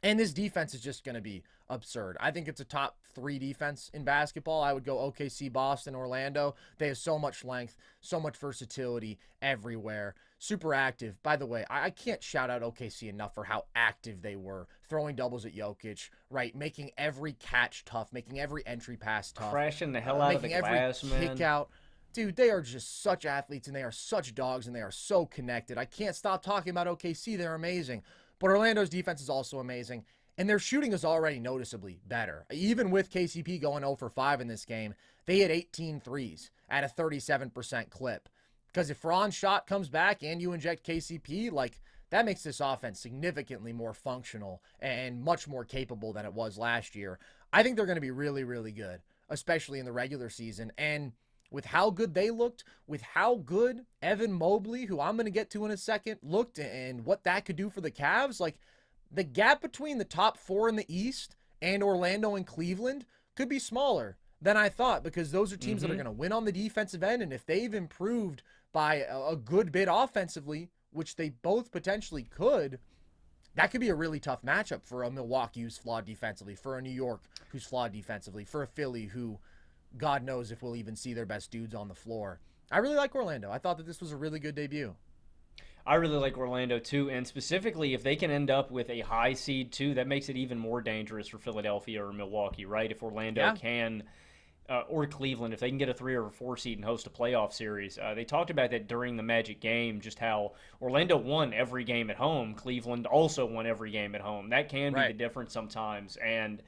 And this defense is just going to be absurd. I think it's a top 3 defense in basketball. I would go OKC, Boston, Orlando. They have so much length, so much versatility everywhere. Super active. By the way, I can't shout out OKC enough for how active they were. Throwing doubles at Jokic, right? Making every catch tough, making every entry pass tough. Crashing the hell out of the glass, man. Kick out. Dude, they are just such athletes, and they are such dogs, and they are so connected. I can't stop talking about OKC. They're amazing. But Orlando's defense is also amazing, and their shooting is already noticeably better. Even with KCP going 0 for 5 in this game, they hit 18 threes at a 37% clip. Because if Fran's shot comes back and you inject KCP, like, that makes this offense significantly more functional and much more capable than it was last year. I think they're going to be really, really good, especially in the regular season. And with how good they looked, with how good Evan Mobley, who I'm going to get to in a second, looked, and what that could do for the Cavs, like, the gap between the top 4 in the East and Orlando and Cleveland could be smaller than I thought, because those are teams that are going to win on the defensive end. And if they've improved by a good bit offensively, which they both potentially could, that could be a really tough matchup for a Milwaukee who's flawed defensively, for a New York who's flawed defensively, for a Philly who God knows if we'll even see their best dudes on the floor. I really like Orlando. I thought that this was a really good debut. I really like Orlando too, and specifically if they can end up with a high seed too, that makes it even more dangerous for Philadelphia or Milwaukee, right? If Orlando can, or Cleveland, if they can get a 3 or a 4 seed and host a playoff series. They talked about that during the Magic game, just how Orlando won every game at home. Cleveland also won every game at home. That can be the difference sometimes, and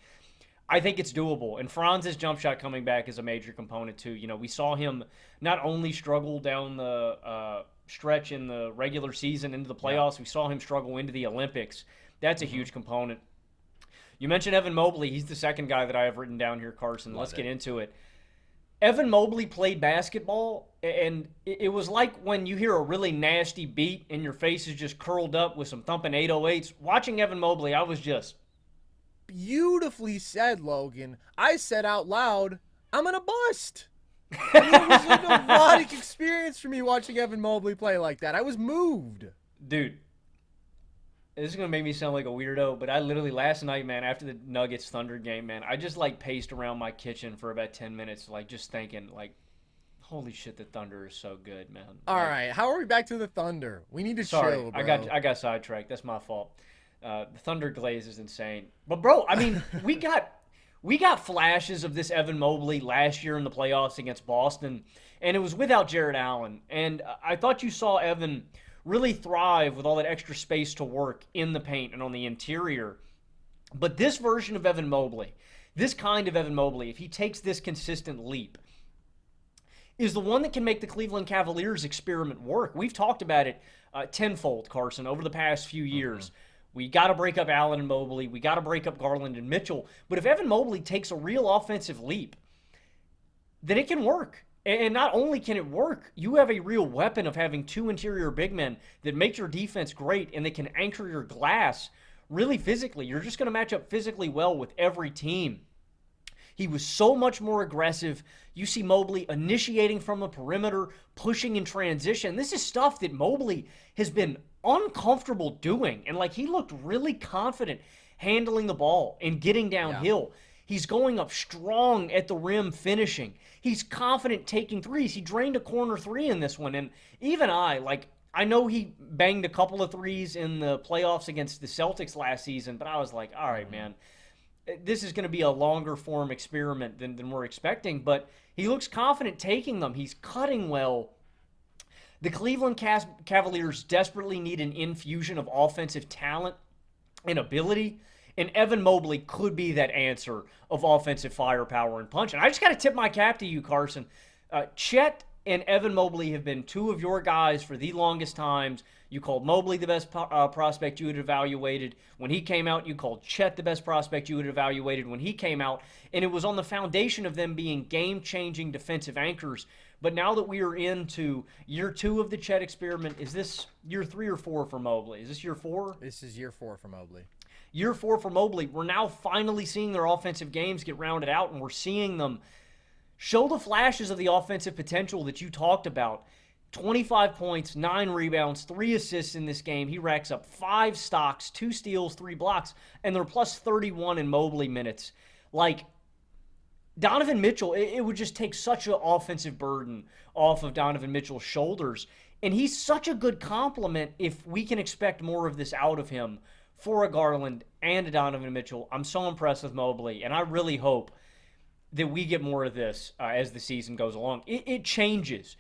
I think it's doable. And Franz's jump shot coming back is a major component too. You know, we saw him not only struggle down the stretch in the regular season into the playoffs, we saw him struggle into the Olympics. That's a huge component. You mentioned Evan Mobley. He's the second guy that I have written down here, Carson. Let's get into it. Evan Mobley played basketball, and it was like when you hear a really nasty beat and your face is just curled up with some thumping 808s. Watching Evan Mobley, I was just... Beautifully said, Logan. I said out loud, I'm going to bust. I mean, it was an erotic experience for me watching Evan Mobley play like that. I was moved. Dude, this is going to make me sound like a weirdo, but I literally last night, man, after the Nuggets Thunder game, man, I just like paced around my kitchen for about 10 minutes, like just thinking, like, holy shit, the Thunder is so good, man. All right, how are we back to the Thunder? We need to chill, bro. I got sidetracked. That's my fault. The Thunder glaze is insane. But, bro, I mean, we got flashes of this Evan Mobley last year in the playoffs against Boston, and it was without Jarrett Allen. And I thought you saw Evan really thrive with all that extra space to work in the paint and on the interior. But this version of Evan Mobley, this kind of Evan Mobley, if he takes this consistent leap, is the one that can make the Cleveland Cavaliers experiment work. We've talked about it tenfold, Carson, over the past few years. We got to break up Allen and Mobley. We got to break up Garland and Mitchell. But if Evan Mobley takes a real offensive leap, then it can work. And not only can it work, you have a real weapon of having 2 interior big men that make your defense great and they can anchor your glass really physically. You're just going to match up physically well with every team. He was so much more aggressive. You see Mobley initiating from the perimeter, pushing in transition. This is stuff that Mobley has been uncomfortable doing. And like, he looked really confident handling the ball and getting downhill. He's going up strong at the rim finishing. He's confident taking threes. He drained a corner 3 in this one. And even I know he banged a couple of threes in the playoffs against the Celtics last season, but I was like, all right, man, this is going to be a longer form experiment than we're expecting. But he looks confident taking them. He's cutting well. The Cleveland Cavaliers desperately need an infusion of offensive talent and ability, and Evan Mobley could be that answer of offensive firepower and punch. And I just got to tip my cap to you, Carson. Chet and Evan Mobley have been 2 of your guys for the longest times. You called Mobley the best prospect you had evaluated. When he came out, you called Chet the best prospect you had evaluated when he came out. And it was on the foundation of them being game-changing defensive anchors. But now that we are into year 2 of the Chet experiment, is this year 3 or 4 for Mobley? Is this year 4? This is year 4 for Mobley. Year 4 for Mobley. We're now finally seeing their offensive games get rounded out, and we're seeing them show the flashes of the offensive potential that you talked about. 25 points, 9 rebounds, 3 assists in this game. He racks up 5 stocks, 2 steals, 3 blocks, and they're plus 31 in Mobley minutes. Like, Donovan Mitchell, it would just take such an offensive burden off of Donovan Mitchell's shoulders. And he's such a good compliment if we can expect more of this out of him for a Garland and a Donovan Mitchell. I'm so impressed with Mobley, and I really hope that we get more of this as the season goes along. It changes.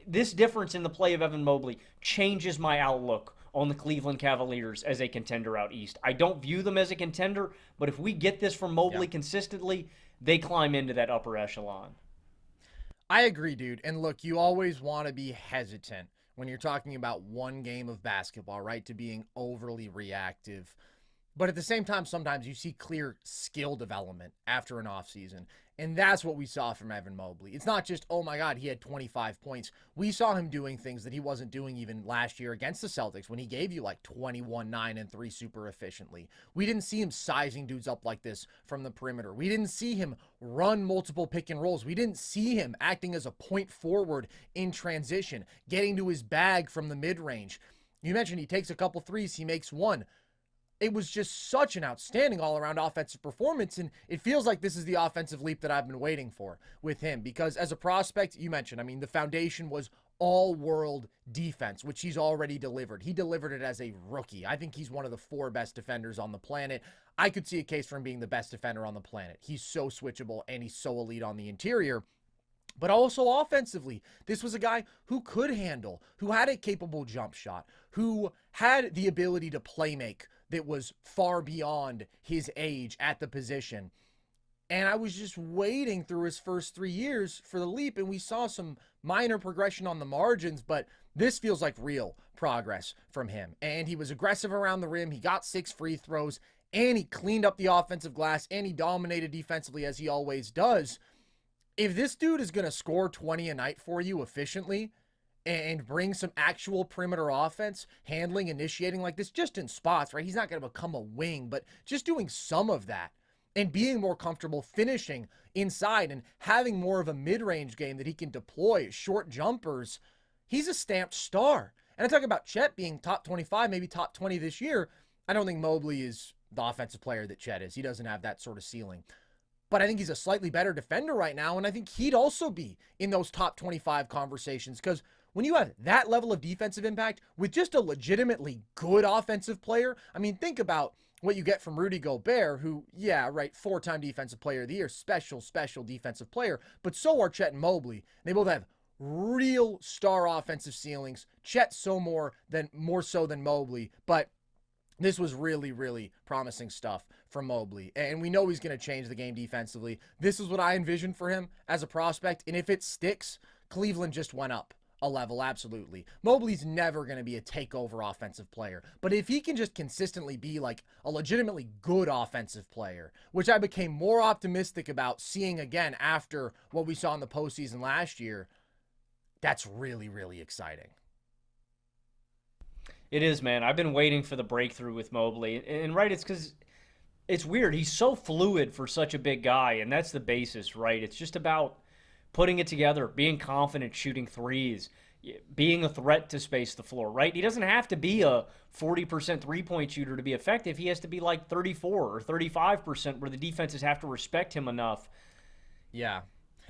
This difference in the play of Evan Mobley changes my outlook on the Cleveland Cavaliers as a contender out east. I don't view them as a contender, but if we get this from Mobley consistently, they climb into that upper echelon. I agree, dude. And look, you always want to be hesitant when you're talking about one game of basketball, right? To being overly reactive. But at the same time, sometimes you see clear skill development after an offseason. And that's what we saw from Evan Mobley. It's not just, oh my God, he had 25 points. We saw him doing things that he wasn't doing even last year against the Celtics when he gave you like 21, 9, and 3 super efficiently. We didn't see him sizing dudes up like this from the perimeter. We didn't see him run multiple pick and rolls. We didn't see him acting as a point forward in transition, getting to his bag from the mid range. You mentioned he takes a couple threes, he makes one. It was just such an outstanding all-around offensive performance, and it feels like this is the offensive leap that I've been waiting for with him, because as a prospect, you mentioned, I mean, the foundation was all-world defense, which he's already delivered. He delivered it as a rookie. I think he's one of the 4 best defenders on the planet. I could see a case for him being the best defender on the planet. He's so switchable, and he's so elite on the interior. But also offensively, this was a guy who could handle, who had a capable jump shot, who had the ability to play make that was far beyond his age at the position. And I was just waiting through his first 3 years for the leap, and we saw some minor progression on the margins, but this feels like real progress from him. And he was aggressive around the rim. He got 6 free throws, and he cleaned up the offensive glass, and he dominated defensively as he always does. If this dude is going to score 20 a night for you efficiently and bring some actual perimeter offense, handling, initiating like this, just in spots, right? He's not going to become a wing, but just doing some of that and being more comfortable finishing inside and having more of a mid-range game that he can deploy, short jumpers, he's a stamped star. And I talk about Chet being top 25, maybe top 20 this year. I don't think Mobley is the offensive player that Chet is. He doesn't have that sort of ceiling. But I think he's a slightly better defender right now, and I think he'd also be in those top 25 conversations, because when you have that level of defensive impact with just a legitimately good offensive player, I mean, think about what you get from Rudy Gobert, who, yeah, right, 4-time defensive player of the year, special defensive player, but so are Chet and Mobley. They both have real star offensive ceilings. Chet more so than Mobley, but this was really, really promising stuff from Mobley. And we know he's going to change the game defensively. This is what I envisioned for him as a prospect. And if it sticks, Cleveland just went up a level, absolutely. Mobley's never going to be a takeover offensive player. But if he can just consistently be like a legitimately good offensive player, which I became more optimistic about seeing again after what we saw in the postseason last year, that's really, really exciting. It is, man. I've been waiting for the breakthrough with Mobley. And right, it's because it's weird. He's so fluid for such a big guy, and that's the basis, right? It's just about putting it together, being confident, shooting threes, being a threat to space the floor, right? He doesn't have to be a 40% three-point shooter to be effective. He has to be like 34 or 35% where the defenses have to respect him enough. Yeah.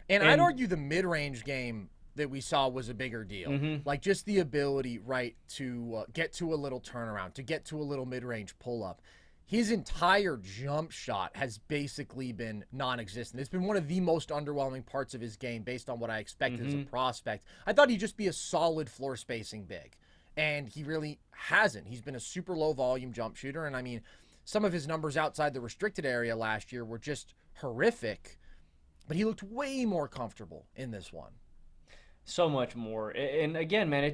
And I'd argue the mid-range game that we saw was a bigger deal. Mm-hmm. Like just the ability, right, to get to a little turnaround, to get to a little mid-range pull-up. His entire jump shot has basically been non-existent. It's been one of the most underwhelming parts of his game based on what I expected as a prospect. I thought he'd just be a solid floor spacing big, and he really hasn't. He's been a super low volume jump shooter, and I mean, some of his numbers outside the restricted area last year were just horrific, but he looked way more comfortable in this one. So much more. And again, man,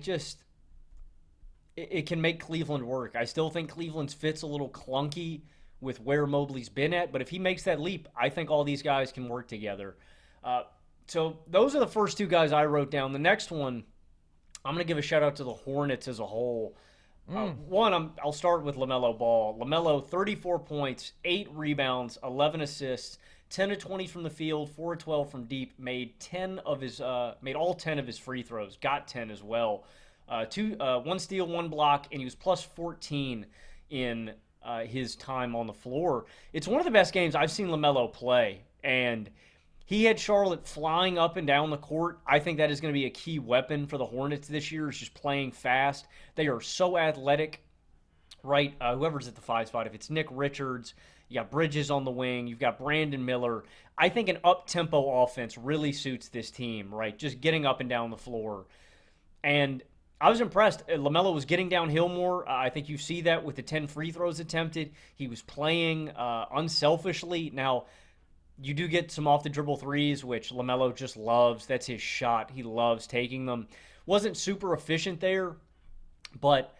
it can make Cleveland work. I still think Cleveland's fit's a little clunky with where Mobley's been at, but if he makes that leap, I think all these guys can work together. So those are the first 2 guys I wrote down. The next one, I'm going to give a shout-out to the Hornets as a whole. I'll start with LaMelo Ball. LaMelo, 34 points, 8 rebounds, 11 assists, 10 of 20 from the field, 4 of 12 from deep, made all 10 of his free throws, got 10 as well. 1 steal, 1 block, and he was plus 14 in his time on the floor. It's one of the best games I've seen LaMelo play, and he had Charlotte flying up and down the court. I think that is going to be a key weapon for the Hornets this year, is just playing fast. They are so athletic, right? Whoever's at the 5 spot, if it's Nick Richards, you got Bridges on the wing, you've got Brandon Miller. I think an up-tempo offense really suits this team, right? Just getting up and down the floor. And I was impressed. LaMelo was getting downhill more. I think you see that with the 10 free throws attempted. He was playing unselfishly. Now, You do get some off the dribble threes, which LaMelo just loves. That's his shot. He loves taking them. Wasn't super efficient there, but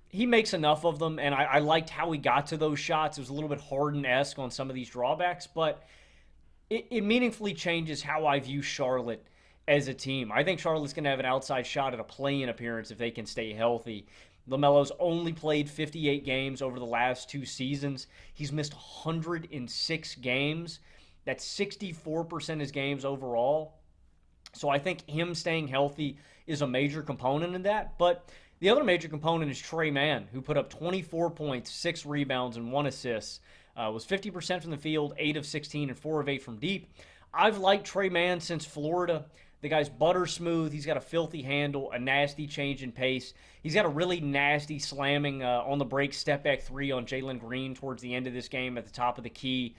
he makes enough of them, and I liked how he got to those shots. It was a little bit Harden-esque on some of these drawbacks, but it meaningfully changes how I view Charlotte as a team. I think Charlotte's going to have an outside shot at a play-in appearance if they can stay healthy. LaMelo's only played 58 games over the last 2 seasons. He's missed 106 games. That's 64% of his games overall. So I think him staying healthy is a major component in that. But the other major component is Tre Mann, who put up 24 points, 6 rebounds, and 1 assist. Was 50% from the field, 8 of 16, and 4 of 8 from deep. I've liked Tre Mann since Florida. The guy's butter smooth. He's got a filthy handle, a nasty change in pace. He's got a really nasty slamming on the break step back 3 on Jalen Green towards the end of this game at the top of the key.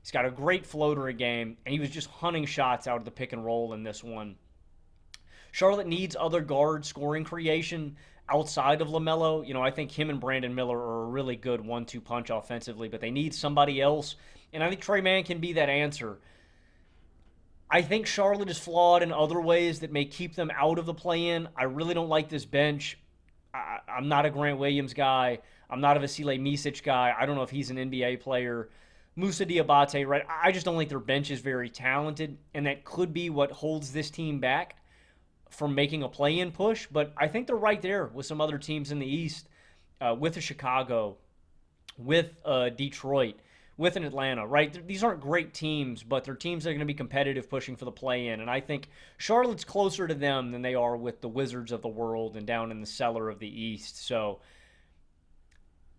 He's got a great floater game, and he was just hunting shots out of the pick and roll in this one. Charlotte needs other guard scoring creation outside of LaMelo. I think him and Brandon Miller are a really good 1-2 punch offensively, but they need somebody else, and I think Tre Mann can be that answer. I think Charlotte is flawed in other ways that may keep them out of the play-in. I really don't like this bench. I'm not a Grant Williams guy. I'm not a Vasile Micic guy. I don't know if he's an NBA player. Moussa Diabate, right? I just don't think their bench is very talented, and that could be what holds this team back from making a play-in push. But I think they're right there with some other teams in the East, with the Chicago, with Detroit, with an Atlanta, right? These aren't great teams, but they're teams that are going to be competitive pushing for the play-in. And I think Charlotte's closer to them than they are with the Wizards of the world and down in the cellar of the East. So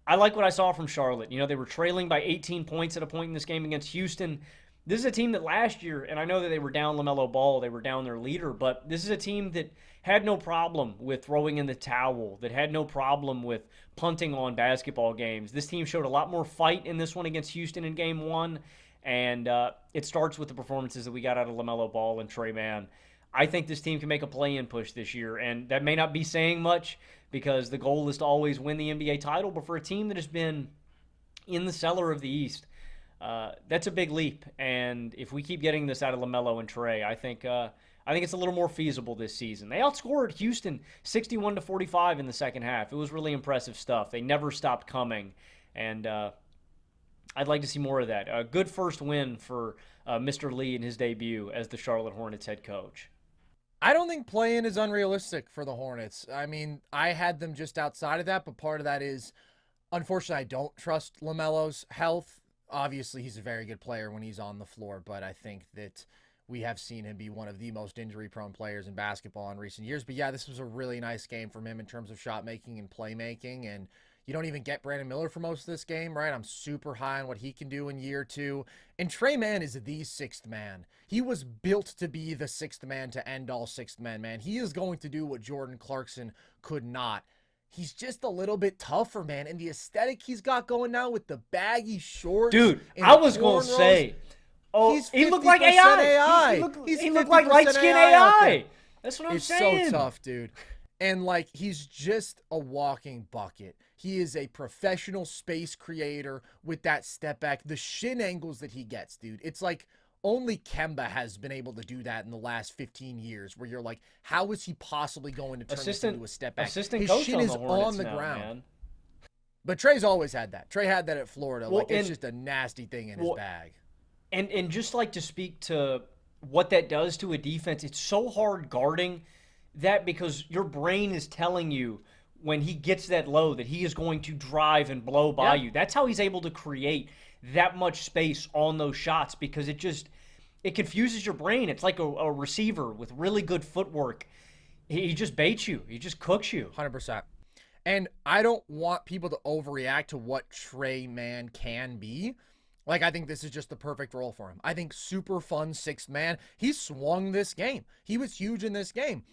I like what I saw from Charlotte. They were trailing by 18 points at a point in this game against Houston. This is a team that last year, and I know that they were down LaMelo Ball, they were down their leader, but this is a team that had no problem with throwing in the towel, that had no problem with punting on basketball games. This team showed a lot more fight in this one against Houston in Game 1, and it starts with the performances that we got out of LaMelo Ball and Tre Mann. I think this team can make a play-in push this year, and that may not be saying much because the goal is to always win the NBA title, but for a team that has been in the cellar of the East, that's a big leap. And if we keep getting this out of LaMelo and Tre, I think it's a little more feasible this season. They outscored Houston 61-45 in the second half. It was really impressive stuff. They never stopped coming, and I'd like to see more of that. A good first win for Mr. Lee in his debut as the Charlotte Hornets head coach. I don't think play-in is unrealistic for the Hornets. I mean, I had them just outside of that, but part of that is, unfortunately, I don't trust LaMelo's health. Obviously, he's a very good player when he's on the floor, but I think that we have seen him be one of the most injury-prone players in basketball in recent years. But yeah, this was a really nice game from him in terms of shot making and playmaking, and you don't even get Brandon Miller for most of this game, right? I'm super high on what he can do in year 2. And Tre Mann is the sixth man. He was built to be the sixth man to end all sixth men, man. He is going to do what Jordan Clarkson could not. He's just a little bit tougher, man. And the aesthetic he's got going now with the baggy shorts. Dude, I was going to say, he looked like AI. He looked like light-skinned AI. That's what I'm saying. It's so tough, dude. And, he's just a walking bucket. He is a professional space creator with that step back. The shin angles that he gets, dude. It's like only Kemba has been able to do that in the last 15 years, where you're like, how is he possibly going to turn this into a step back? His shin is on the ground. Man. But Tre's always had that. Tre had that at Florida. It's just a nasty thing in his bag. And just to speak to what that does to a defense, it's so hard guarding that because your brain is telling you when he gets that low that he is going to drive and blow by you. That's how he's able to create that much space on those shots, because it confuses your brain. It's like a receiver with really good footwork. He just baits you. He just cooks you. 100%. And I don't want people to overreact to what Tre Mann can be. I think this is just the perfect role for him. I think super fun sixth man. He swung this game. He was huge in this game.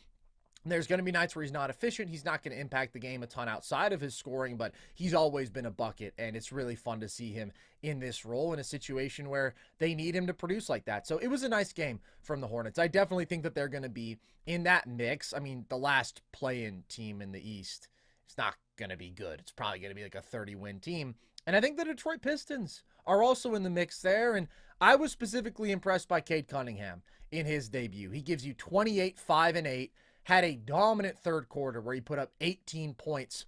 There's going to be nights where he's not efficient. He's not going to impact the game a ton outside of his scoring, but he's always been a bucket, and it's really fun to see him in this role in a situation where they need him to produce like that. So it was a nice game from the Hornets. I definitely think that they're going to be in that mix. I mean, the last play-in team in the East, it's not going to be good. It's probably going to be like a 30-win team. And I think the Detroit Pistons are also in the mix there. And I was specifically impressed by Cade Cunningham in his debut. He gives you 28, 5, and 8, had a dominant third quarter where he put up 18 points,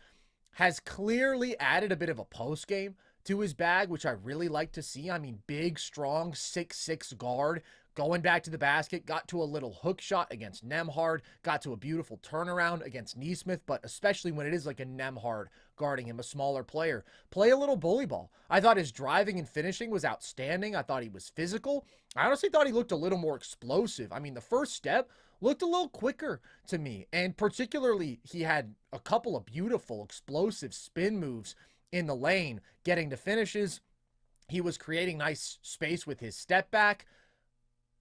has clearly added a bit of a post game to his bag, which I really like to see. I mean, big, strong, 6'6" guard, going back to the basket, got to a little hook shot against Nembhard, got to a beautiful turnaround against Nesmith, but especially when it is like a Nembhard guarding him, a smaller player. Play a little bully ball. I thought his driving and finishing was outstanding. I thought he was physical. I honestly thought he looked a little more explosive. I mean, the first step looked a little quicker to me, and particularly he had a couple of beautiful explosive spin moves in the lane, getting to finishes. He was creating nice space with his step back.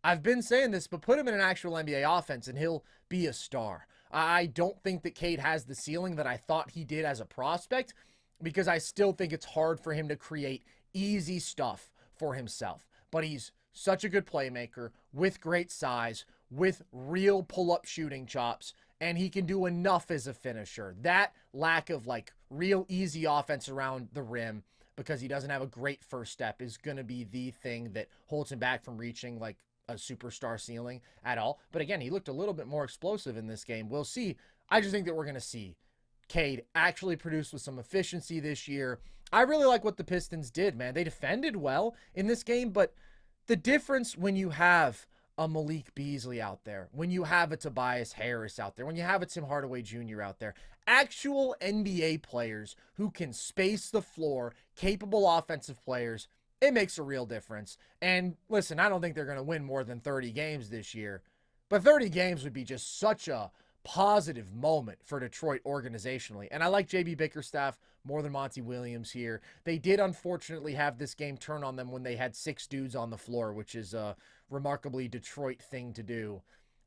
I've been saying this, but put him in an actual NBA offense and he'll be a star. I don't think that Cade has the ceiling that I thought he did as a prospect, because I still think it's hard for him to create easy stuff for himself. But he's such a good playmaker with great size, with real pull-up shooting chops, and he can do enough as a finisher. That lack of like real easy offense around the rim, because he doesn't have a great first step, is going to be the thing that holds him back from reaching like a superstar ceiling at all. But again, he looked a little bit more explosive in this game. We'll see. I just think that we're going to see Cade actually produce with some efficiency this year. I really like what the Pistons did, man. They defended well in this game, but the difference when you have a Malik Beasley out there, when you have a Tobias Harris out there, when you have a Tim Hardaway Jr. out there, actual NBA players who can space the floor, capable offensive players, it makes a real difference. And listen, I don't think they're going to win more than 30 games this year, but 30 games would be just such a positive moment for Detroit organizationally. And I like JB Bickerstaff more than Monty Williams here. They did unfortunately have this game turn on them when they had 6 dudes on the floor, which is a remarkably Detroit thing to do.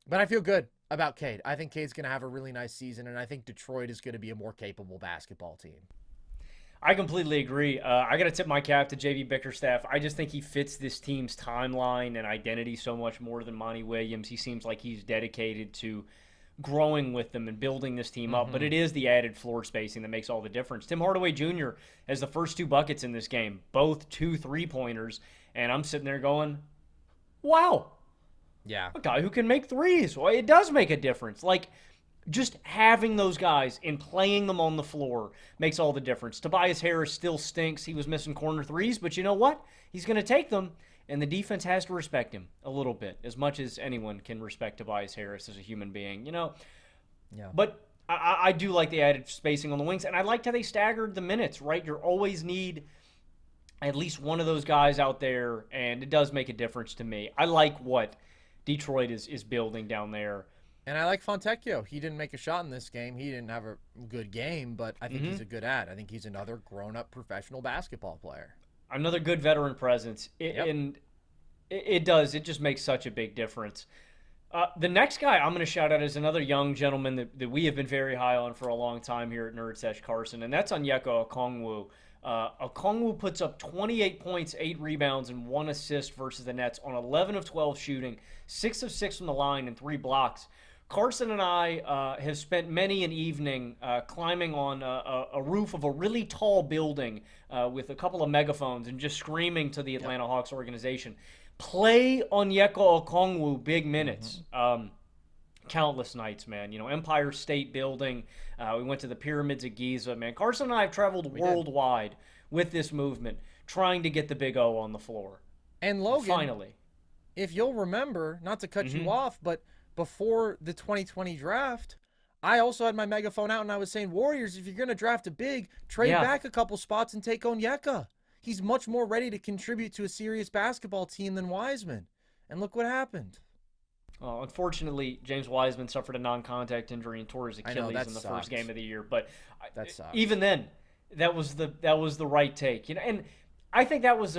But I feel good about Cade. I think Cade's going to have a really nice season, and I think Detroit is going to be a more capable basketball team. I completely agree. I got to tip my cap to JB Bickerstaff. I just think he fits this team's timeline and identity so much more than Monty Williams. He seems like he's dedicated to growing with them and building this team up, but it is the added floor spacing that makes all the difference. Tim Hardaway Jr. has the first 2 buckets in this game, both 2 3-pointers, and I'm sitting there going, wow. Yeah. A guy who can make threes. Well, it does make a difference. Like, just having those guys and playing them on the floor makes all the difference. Tobias Harris still stinks. He was missing corner threes, but you know what? He's going to take them, and the defense has to respect him a little bit, as much as anyone can respect Tobias Harris as a human being, you know? Yeah. But I do like the added spacing on the wings, and I liked how they staggered the minutes, right? You always need at least one of those guys out there, and it does make a difference to me. I like what Detroit is building down there. And I like Fontecchio. He didn't make a shot in this game. He didn't have a good game, but I think he's a good ad. I think he's another grown-up professional basketball player. Another good veteran presence. And it does. It just makes such a big difference. The next guy I'm going to shout out is another young gentleman that we have been very high on for a long time here at Nerd Sesh, Carson, and that's Onyeka Okongwu. Okongwu puts up 28 points, 8 rebounds, and 1 assist versus the Nets on 11 of 12 shooting, 6 of 6 from the line, and 3 blocks. Carson and I have spent many an evening climbing on a roof of a really tall building with a couple of megaphones and just screaming to the Atlanta Hawks organization, play Onyeka Okongwu big minutes. Countless nights, man. You know, Empire State Building. We went to the Pyramids of Giza, man. Carson and I have traveled worldwide with this movement, trying to get the Big O on the floor. And Logan, finally, if you'll remember, not to cut you off, but before the 2020 draft, I also had my megaphone out and I was saying, Warriors, if you're going to draft a big, trade back a couple spots and take Onyeka. He's much more ready to contribute to a serious basketball team than Wiseman. And look what happened. Unfortunately, James Wiseman suffered a non-contact injury and tore his Achilles in the first game of the year. But even then, that was the right take. You know, and I think that was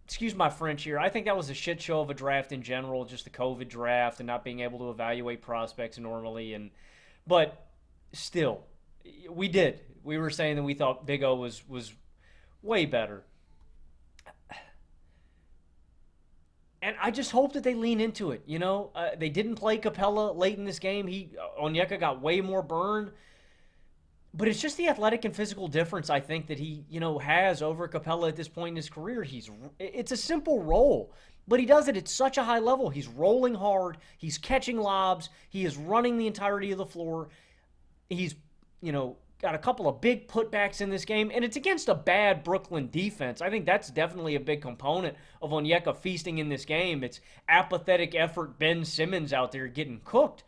excuse my French here, I think that was a shit show of a draft in general, just the COVID draft and not being able to evaluate prospects normally. But still, we were saying that we thought Big O was way better. And I just hope that they lean into it. You know, they didn't play Capella late in this game. Onyeka got way more burn. But it's just the athletic and physical difference I think that he, has over Capella at this point in his career. It's a simple roll, but he does it at such a high level. He's rolling hard, he's catching lobs, he is running the entirety of the floor. He's, got a couple of big putbacks in this game, and it's against a bad Brooklyn defense. I think that's definitely a big component of Onyeka feasting in this game. It's apathetic effort Ben Simmons out there getting cooked.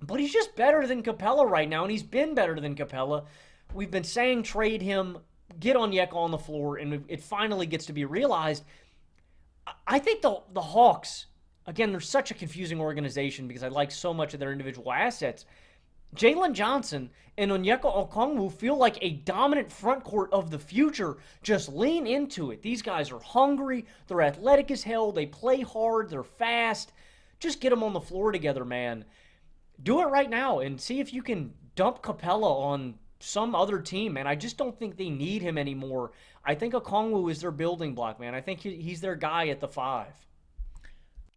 But he's just better than Capella right now, and he's been better than Capella. We've been saying trade him, get Onyeka on the floor, and it finally gets to be realized. I think the Hawks, again, they're such a confusing organization because I like so much of their individual assets. Jalen Johnson and Onyeka Okongwu feel like a dominant front court of the future. Just lean into it. These guys are hungry. They're athletic as hell. They play hard. They're fast. Just get them on the floor together, man. Do it right now and see if you can dump Capella on some other team, man. I just don't think they need him anymore. I think Okongwu is their building block, man. I think he's their guy at the 5.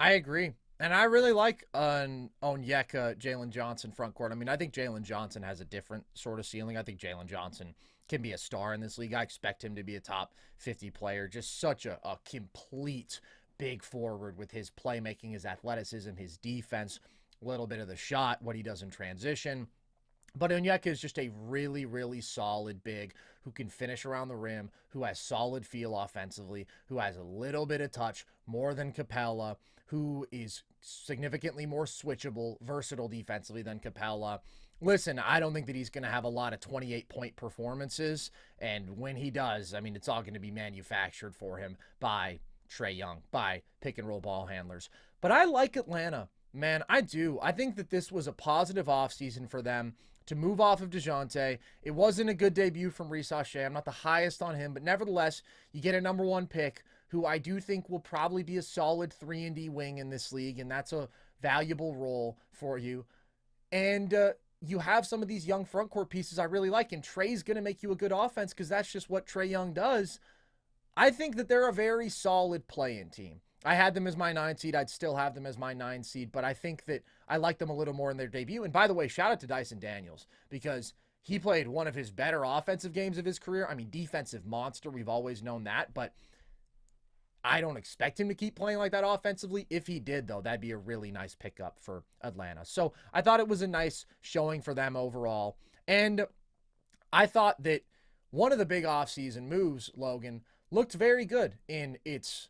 I agree. And I really like Onyeka, Jalen Johnson front court. I mean, I think Jalen Johnson has a different sort of ceiling. I think Jalen Johnson can be a star in this league. I expect him to be a top 50 player. Just such a complete big forward with his playmaking, his athleticism, his defense, a little bit of the shot, what he does in transition. But Onyeka is just a really, really solid big who can finish around the rim, who has solid feel offensively, who has a little bit of touch, more than Capella, who is significantly more switchable, versatile defensively than Capella. Listen, I don't think that he's going to have a lot of 28-point performances, and when he does, I mean, it's all going to be manufactured for him by Trae Young, by pick-and-roll ball handlers. But I like Atlanta, man, I do. I think that this was a positive offseason for them to move off of DeJounte. It wasn't a good debut from Reece Shea. I'm not the highest on him, but nevertheless, you get a number 1 pick who I do think will probably be a solid 3-and-D wing in this league, and that's a valuable role for you. And you have some of these young front court pieces I really like, and Trae's going to make you a good offense because that's just what Trae Young does. I think that they're a very solid play-in team. I had them as my 9 seed. I'd still have them as my 9 seed, but I think that I like them a little more in their debut. And by the way, shout out to Dyson Daniels because he played one of his better offensive games of his career. I mean, defensive monster. We've always known that, but I don't expect him to keep playing like that offensively. If he did, though, that'd be a really nice pickup for Atlanta. So I thought it was a nice showing for them overall. And I thought that one of the big offseason moves, Logan, looked very good in its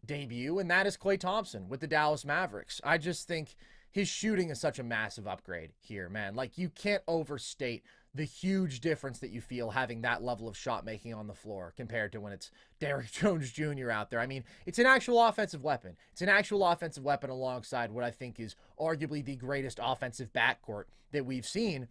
debut, and that is Klay Thompson with the Dallas Mavericks. I just think his shooting is such a massive upgrade here, man. Like, you can't overstate the huge difference that you feel having that level of shot making on the floor compared to when it's Derrick Jones Jr. out there. I mean, it's an actual offensive weapon. It's an actual offensive weapon alongside what I think is arguably the greatest offensive backcourt that we've seen.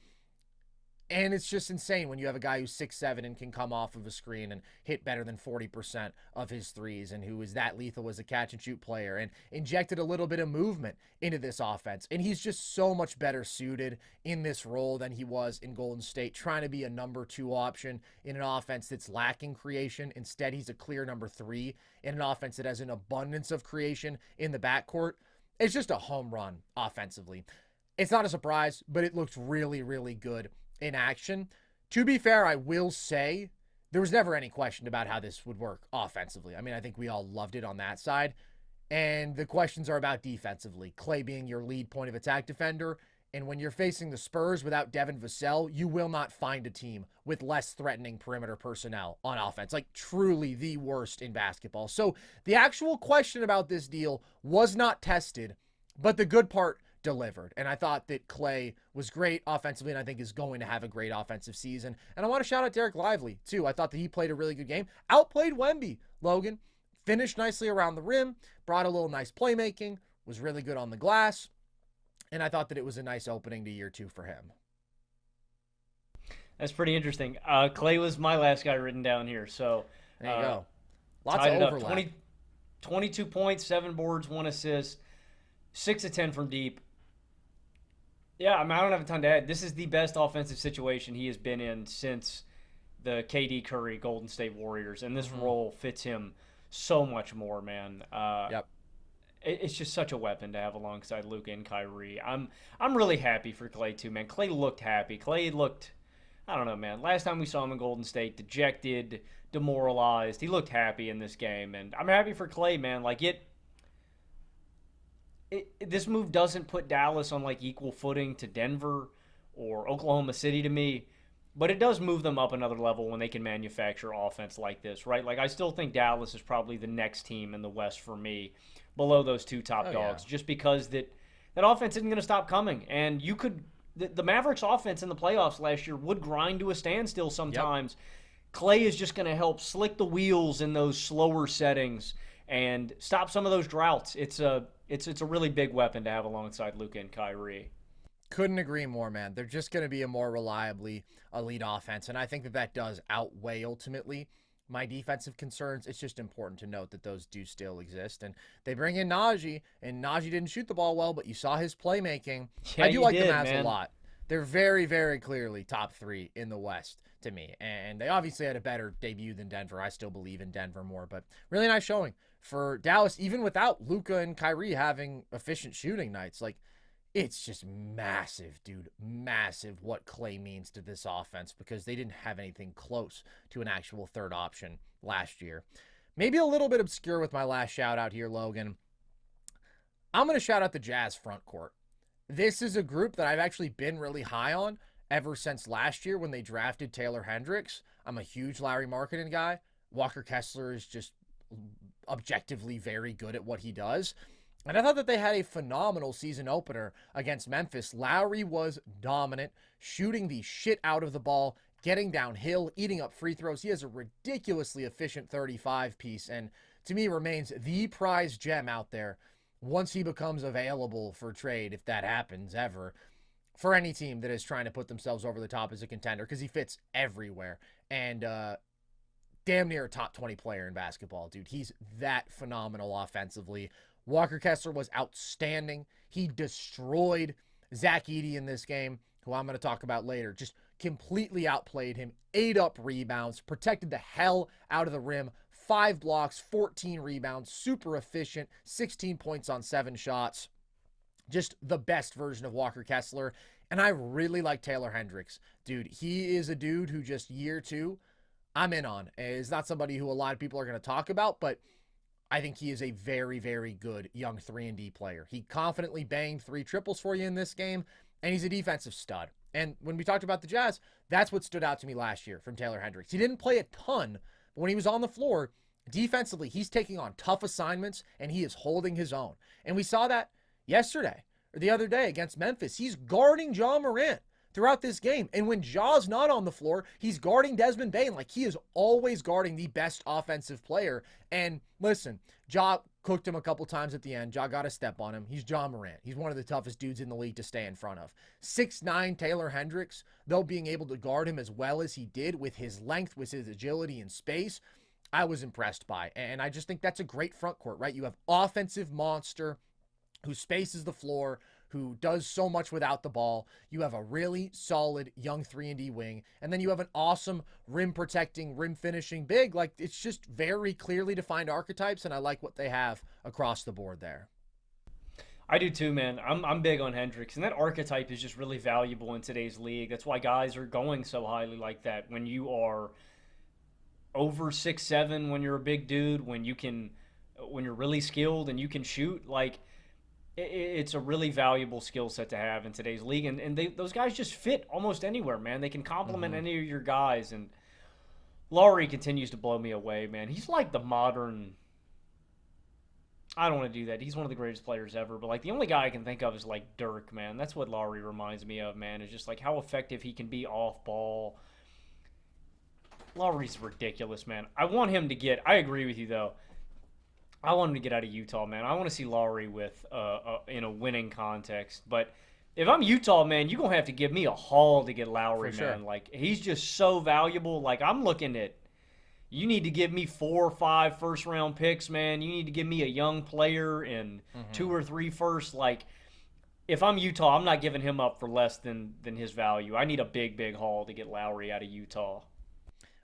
And it's just insane when you have a guy who's 6'7" and can come off of a screen and hit better than 40% of his threes, and who is that lethal as a catch-and-shoot player, and injected a little bit of movement into this offense. And he's just so much better suited in this role than he was in Golden State, trying to be a number 2 option in an offense that's lacking creation. Instead, he's a clear number 3 in an offense that has an abundance of creation in the backcourt. It's just a home run offensively. It's not a surprise, but it looked really, really good in action. To be fair, I will say there was never any question about how this would work offensively. I mean, I think we all loved it on that side. And the questions are about defensively. Klay being your lead point of attack defender. And when you're facing the Spurs without Devin Vassell, you will not find a team with less threatening perimeter personnel on offense. Like, truly the worst in basketball. So the actual question about this deal was not tested, but the good part delivered. And I thought that Klay was great offensively, and I think is going to have a great offensive season. And I want to shout out Derek Lively too. I thought that he played a really good game. Outplayed Wemby, Logan. Finished nicely around the rim, brought a little nice playmaking, was really good on the glass. And I thought that it was a nice opening to year 2 for him. That's pretty interesting. Klay was my last guy written down here. So there you go. Lots of overlap. 22 points, 7 boards, 1 assist, 6 of 10 from deep. Yeah, I mean, I don't have a ton to add. This is the best offensive situation he has been in since the KD Curry Golden State Warriors, and this role fits him so much more, man. Yep. It's just such a weapon to have alongside Luka and Kyrie. I'm really happy for Klay too, man. Klay looked happy. Klay looked, I don't know, man. Last time we saw him in Golden State, dejected, demoralized. He looked happy in this game, and I'm happy for Klay, man. Like this move doesn't put Dallas on like equal footing to Denver or Oklahoma City to me, but it does move them up another level when they can manufacture offense like this, right? Like I still think Dallas is probably the next team in the West for me, below those two top dogs, just because that offense isn't going to stop coming, and you could the Mavericks offense in the playoffs last year would grind to a standstill sometimes. Yep. Klay is just going to help slick the wheels in those slower settings and stop some of those droughts. It's a really big weapon to have alongside Luka and Kyrie. Couldn't agree more, man. They're just going to be a more reliably elite offense, and I think that does outweigh ultimately my defensive concerns. It's just important to note that those do still exist. And they bring in Najee, and Najee didn't shoot the ball well, but you saw his playmaking. Yeah, I do like the Mavs man. a lot. They're very, very clearly top 3 in the West to me. And they obviously had a better debut than Denver. I still believe in Denver more, but really nice showing for Dallas, even without Luka and Kyrie having efficient shooting nights. Like, it's just massive, dude. Massive what Klay means to this offense, because they didn't have anything close to an actual third option last year. Maybe a little bit obscure with my last shout out here, Logan. I'm going to shout out the Jazz front court. This is a group that I've actually been really high on ever since last year when they drafted Taylor Hendricks. I'm a huge Larry Markkinen guy. Walker Kessler is just objectively very good at what he does. And I thought that they had a phenomenal season opener against Memphis. Lowry was dominant, shooting the shit out of the ball, getting downhill, eating up free throws. He has a ridiculously efficient 35 piece, and to me remains the prize gem out there once he becomes available for trade, if that happens ever, for any team that is trying to put themselves over the top as a contender, because he fits everywhere. And damn near a top 20 player in basketball, dude. He's that phenomenal offensively. Walker Kessler was outstanding. He destroyed Zach Edey in this game, who I'm going to talk about later. Just completely outplayed him, ate up rebounds, protected the hell out of the rim, 5 blocks, 14 rebounds, super efficient, 16 points on 7 shots. Just the best version of Walker Kessler. And I really like Taylor Hendricks. Dude, he is a dude who just year 2, I'm in on. Is not somebody who a lot of people are going to talk about, but I think he is a very, very good young 3-and-D player. He confidently banged 3 triples for you in this game, and he's a defensive stud. And when we talked about the Jazz, that's what stood out to me last year from Taylor Hendricks. He didn't play a ton, but when he was on the floor, defensively, he's taking on tough assignments, and he is holding his own. And we saw that yesterday, or the other day against Memphis. He's guarding Ja Morant throughout this game. And when Ja's not on the floor, he's guarding Desmond Bane. Like, he is always guarding the best offensive player. And listen, Ja cooked him a couple times at the end. Ja got a step on him. He's Ja Morant. He's one of the toughest dudes in the league to stay in front of. 6'9" Taylor Hendricks, though, being able to guard him as well as he did with his length, with his agility and space, I was impressed by. And I just think that's a great front court, right? You have offensive monster who spaces the floor, who does so much without the ball. You have a really solid young 3-and-D wing, and then you have an awesome rim protecting, rim finishing big. Like, it's just very clearly defined archetypes, and I like what they have across the board there. I do too, man. I'm big on Hendricks, and that archetype is just really valuable in today's league. That's why guys are going so highly like that. When you are over 6'7", when you're a big dude, when you're really skilled and you can shoot, like, it's a really valuable skill set to have in today's league. And those guys just fit almost anywhere, man. They can complement any of your guys. And Lowry continues to blow me away, man. He's like the modern – I don't want to do that. He's one of the greatest players ever. But, like, the only guy I can think of is, like, Dirk, man. That's what Lowry reminds me of, man. Is just, like, how effective he can be off ball. Lowry's ridiculous, man. I want him to get – I agree with you, though. I want him to get out of Utah, man. I want to see Lowry in a winning context. But if I'm Utah, man, you're going to have to give me a haul to get Lowry, For man. sure. Like, he's just so valuable. Like, I'm looking at – you need to give me 4 or 5 first-round picks, man. You need to give me a young player and 2 or 3 firsts. Like, if I'm Utah, I'm not giving him up for less than his value. I need a big, big haul to get Lowry out of Utah.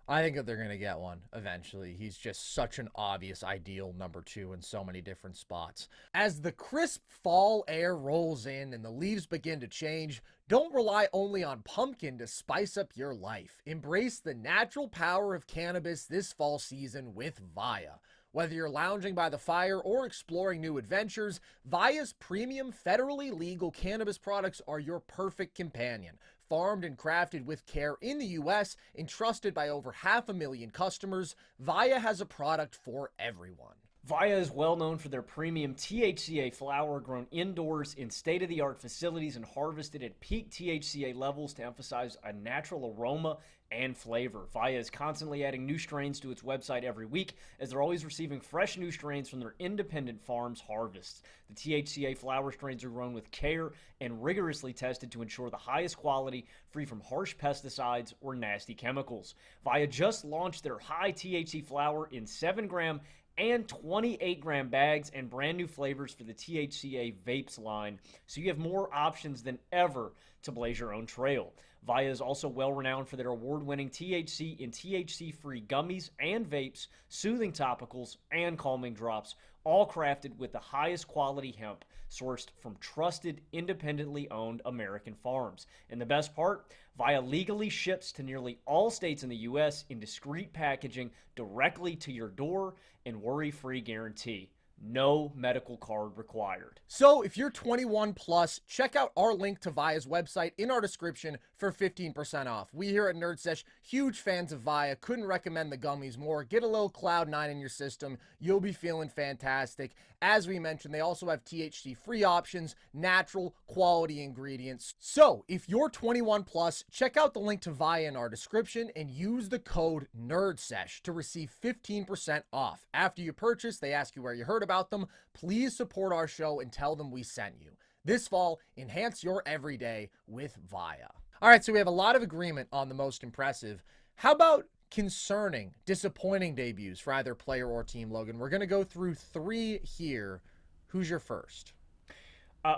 I think that they're going to get one eventually. He's just such an obvious ideal number 2 in so many different spots. As the crisp fall air rolls in and the leaves begin to change, don't rely only on pumpkin to spice up your life. Embrace the natural power of cannabis this fall season with Via. Whether you're lounging by the fire or exploring new adventures, Via's premium federally legal cannabis products are your perfect companion. Farmed and crafted with care in the U.S. and trusted by over 500,000 customers, Via has a product for everyone. Via is well known for their premium THCA flower grown indoors in state-of-the-art facilities and harvested at peak THCA levels to emphasize a natural aroma and flavor. Via is constantly adding new strains to its website every week, as they're always receiving fresh new strains from their independent farms' harvests. The THCA flower strains are grown with care and rigorously tested to ensure the highest quality, free from harsh pesticides or nasty chemicals. Via just launched their high THC flower in 7-gram and 28-gram bags and brand new flavors for the THCA vapes line, so you have more options than ever to blaze your own trail. Via is also well renowned for their award-winning THC and THC-free gummies and vapes, soothing topicals, and calming drops, all crafted with the highest quality hemp sourced from trusted, independently owned American farms. And the best part, Via legally ships to nearly all states in the U.S. in discreet packaging directly to your door and worry-free guarantee. No medical card required. So if you're 21 plus, check out our link to Via's website in our description for 15% off. We here at Nerd Sesh, huge fans of Via, couldn't recommend the gummies more. Get a little Cloud9 in your system. You'll be feeling fantastic. As we mentioned, they also have THC-free options, natural, quality ingredients. So if you're 21 plus, check out the link to Via in our description and use the code NERDSESH to receive 15% off. After you purchase, they ask you where you heard about them. Please support our show and tell them we sent you. This fall, enhance your everyday with Via. All right, so we have a lot of agreement on the most impressive. How about concerning, disappointing debuts for either player or team, Logan? We're going to go through 3 here. Who's your first?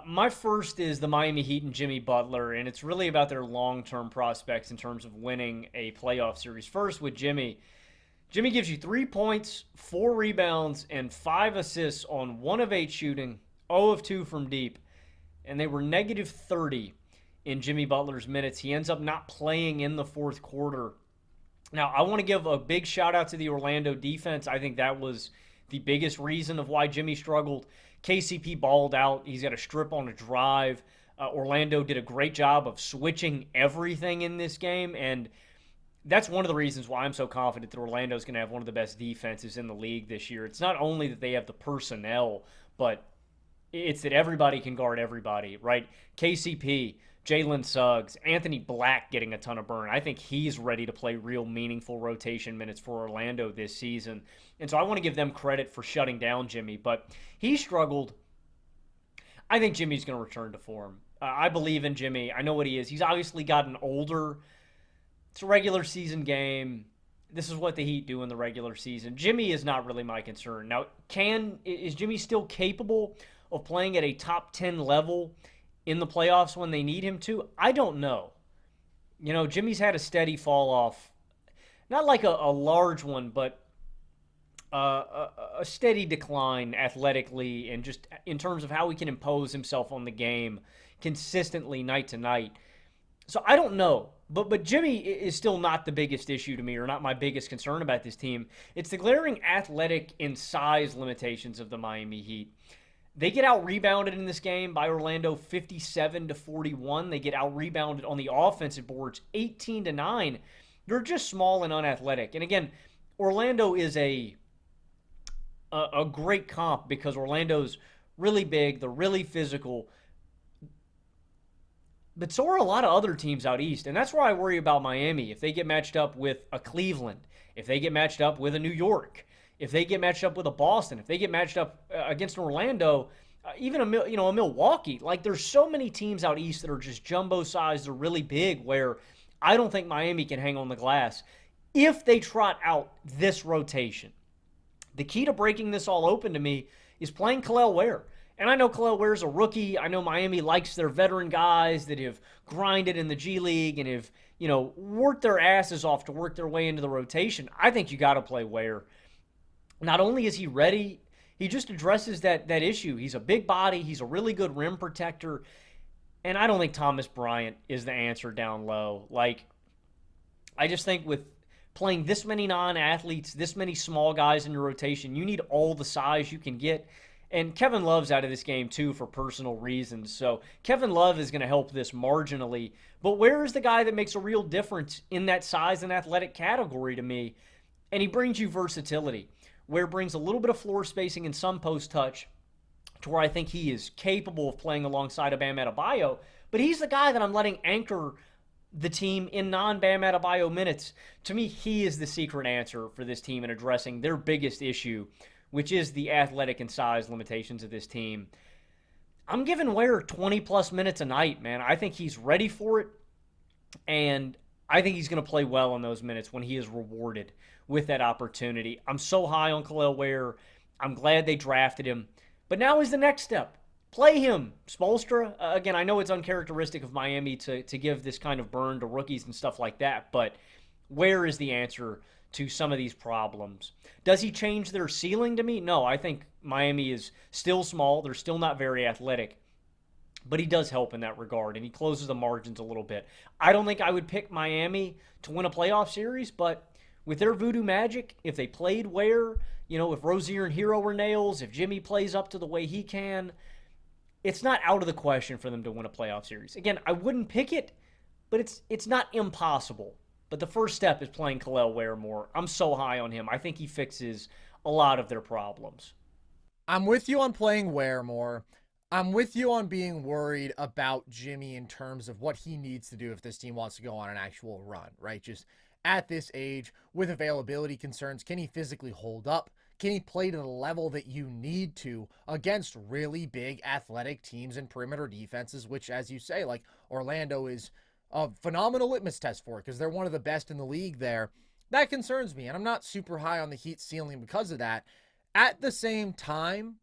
My first is the Miami Heat and Jimmy Butler, and it's really about their long-term prospects in terms of winning a playoff series. First with Jimmy. Jimmy gives you 3 points, 4 rebounds, and 5 assists on 1 of 8 shooting, 0 of 2 from deep, and they were negative 30 in Jimmy Butler's minutes. He ends up not playing in the fourth quarter. Now, I want to give a big shout-out to the Orlando defense. I think that was the biggest reason of why Jimmy struggled. KCP balled out. He's got a strip on a drive. Orlando did a great job of switching everything in this game, and that's one of the reasons why I'm so confident that Orlando is going to have one of the best defenses in the league this year. It's not only that they have the personnel, but it's that everybody can guard everybody, right? KCP, Jalen Suggs, Anthony Black getting a ton of burn. I think he's ready to play real meaningful rotation minutes for Orlando this season. And so I want to give them credit for shutting down Jimmy, but he struggled. I think Jimmy's going to return to form. I believe in Jimmy. I know what he is. He's obviously gotten older. It's a regular season game. This is what the Heat do in the regular season. Jimmy is not really my concern. Now, is Jimmy still capable of playing at a top 10 level in the playoffs when they need him to? I don't know. You know, Jimmy's had a steady fall off. Not like a large one, but a steady decline athletically and just in terms of how he can impose himself on the game consistently night to night. So I don't know. But Jimmy is still not the biggest issue to me, or not my biggest concern about this team. It's the glaring athletic and size limitations of the Miami Heat. They get out-rebounded in this game by Orlando 57-41. They get out-rebounded on the offensive boards 18-9. They're just small and unathletic. And again, Orlando is a great comp because Orlando's really big. They're really physical. But so are a lot of other teams out east. And that's where I worry about Miami. If they get matched up with a Cleveland, if they get matched up with a New York, if they get matched up with a Boston, if they get matched up against an Orlando, even a Milwaukee, like there's so many teams out east that are just jumbo sized, they're really big, where I don't think Miami can hang on the glass if they trot out this rotation. The key to breaking this all open to me is playing Kel'el Ware. And I know Kel'el Ware's a rookie. I know Miami likes their veteran guys that have grinded in the G League and have, work their asses off to work their way into the rotation, I think you got to play Ware. Not only is he ready, he just addresses that issue. He's a big body. He's a really good rim protector. And I don't think Thomas Bryant is the answer down low. Like, I just think with playing this many non-athletes, this many small guys in your rotation, you need all the size you can get. And Kevin Love's out of this game, too, for personal reasons. So Kevin Love is going to help this marginally. But where is the guy that makes a real difference in that size and athletic category to me? And he brings you versatility. Where brings a little bit of floor spacing and some post touch to where I think he is capable of playing alongside of Bam Adebayo. But he's the guy that I'm letting anchor the team in non-Bam Adebayo minutes. To me, he is the secret answer for this team in addressing their biggest issue, which is the athletic and size limitations of this team. I'm giving Ware 20-plus minutes a night, man. I think he's ready for it, and I think he's going to play well in those minutes when he is rewarded with that opportunity. I'm so high on Kel'el Ware. I'm glad they drafted him. But now is the next step. Play him, Spoelstra. Again, I know it's uncharacteristic of Miami to give this kind of burn to rookies and stuff like that, but Ware is the answer to some of these problems. Does he change their ceiling to me? No, I think Miami is still small. They're still not very athletic, but he does help in that regard, and he closes the margins a little bit. I don't think I would pick Miami to win a playoff series, but with their voodoo magic, if they played Ware, if Rozier and Hero were nails, if Jimmy plays up to the way he can, it's not out of the question for them to win a playoff series. Again, I wouldn't pick it, but it's not impossible. But the first step is playing Kel'el Ware more. I'm so high on him. I think he fixes a lot of their problems. I'm with you on playing Ware more. I'm with you on being worried about Jimmy in terms of what he needs to do if this team wants to go on an actual run, right? Just at this age, with availability concerns, can he physically hold up? Can he play to the level that you need to against really big athletic teams and perimeter defenses, which, as you say, like Orlando is a phenomenal litmus test for it because they're one of the best in the league there. That concerns me, and I'm not super high on the Heat ceiling because of that. At the same time,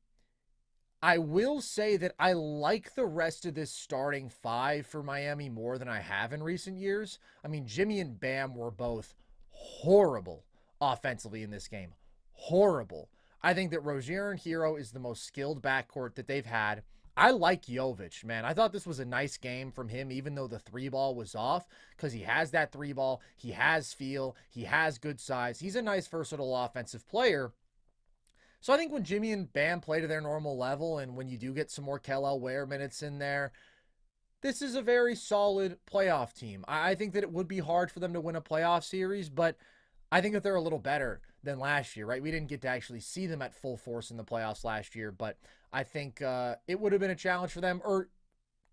I will say that I like the rest of this starting five for Miami more than I have in recent years. I mean, Jimmy and Bam were both horrible offensively in this game. Horrible. I think that Rozier and Hero is the most skilled backcourt that they've had. I like Jokic, man. I thought this was a nice game from him, even though the three ball was off, because he has that three ball. He has feel. He has good size. He's a nice, versatile offensive player. So I think when Jimmy and Bam play to their normal level, and when you do get some more Kel'el Ware minutes in there, this is a very solid playoff team. I think that it would be hard for them to win a playoff series, but I think that they're a little better than last year, right? We didn't get to actually see them at full force in the playoffs last year, but I think it would have been a challenge for them, or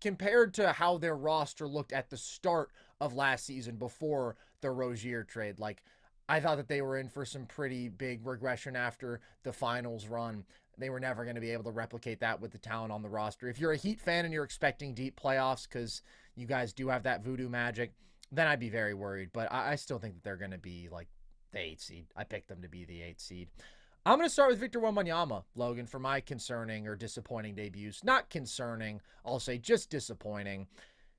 compared to how their roster looked at the start of last season before the Rozier trade. Like, I thought that they were in for some pretty big regression after the finals run. They were never going to be able to replicate that with the talent on the roster. If you're a Heat fan and you're expecting deep playoffs because you guys do have that voodoo magic, then I'd be very worried. But I still think that they're going to be like the 8th seed. I picked them to be the 8th seed. I'm going to start with Victor Wembanyama, Logan, for my concerning or disappointing debuts. Not concerning, I'll say just disappointing.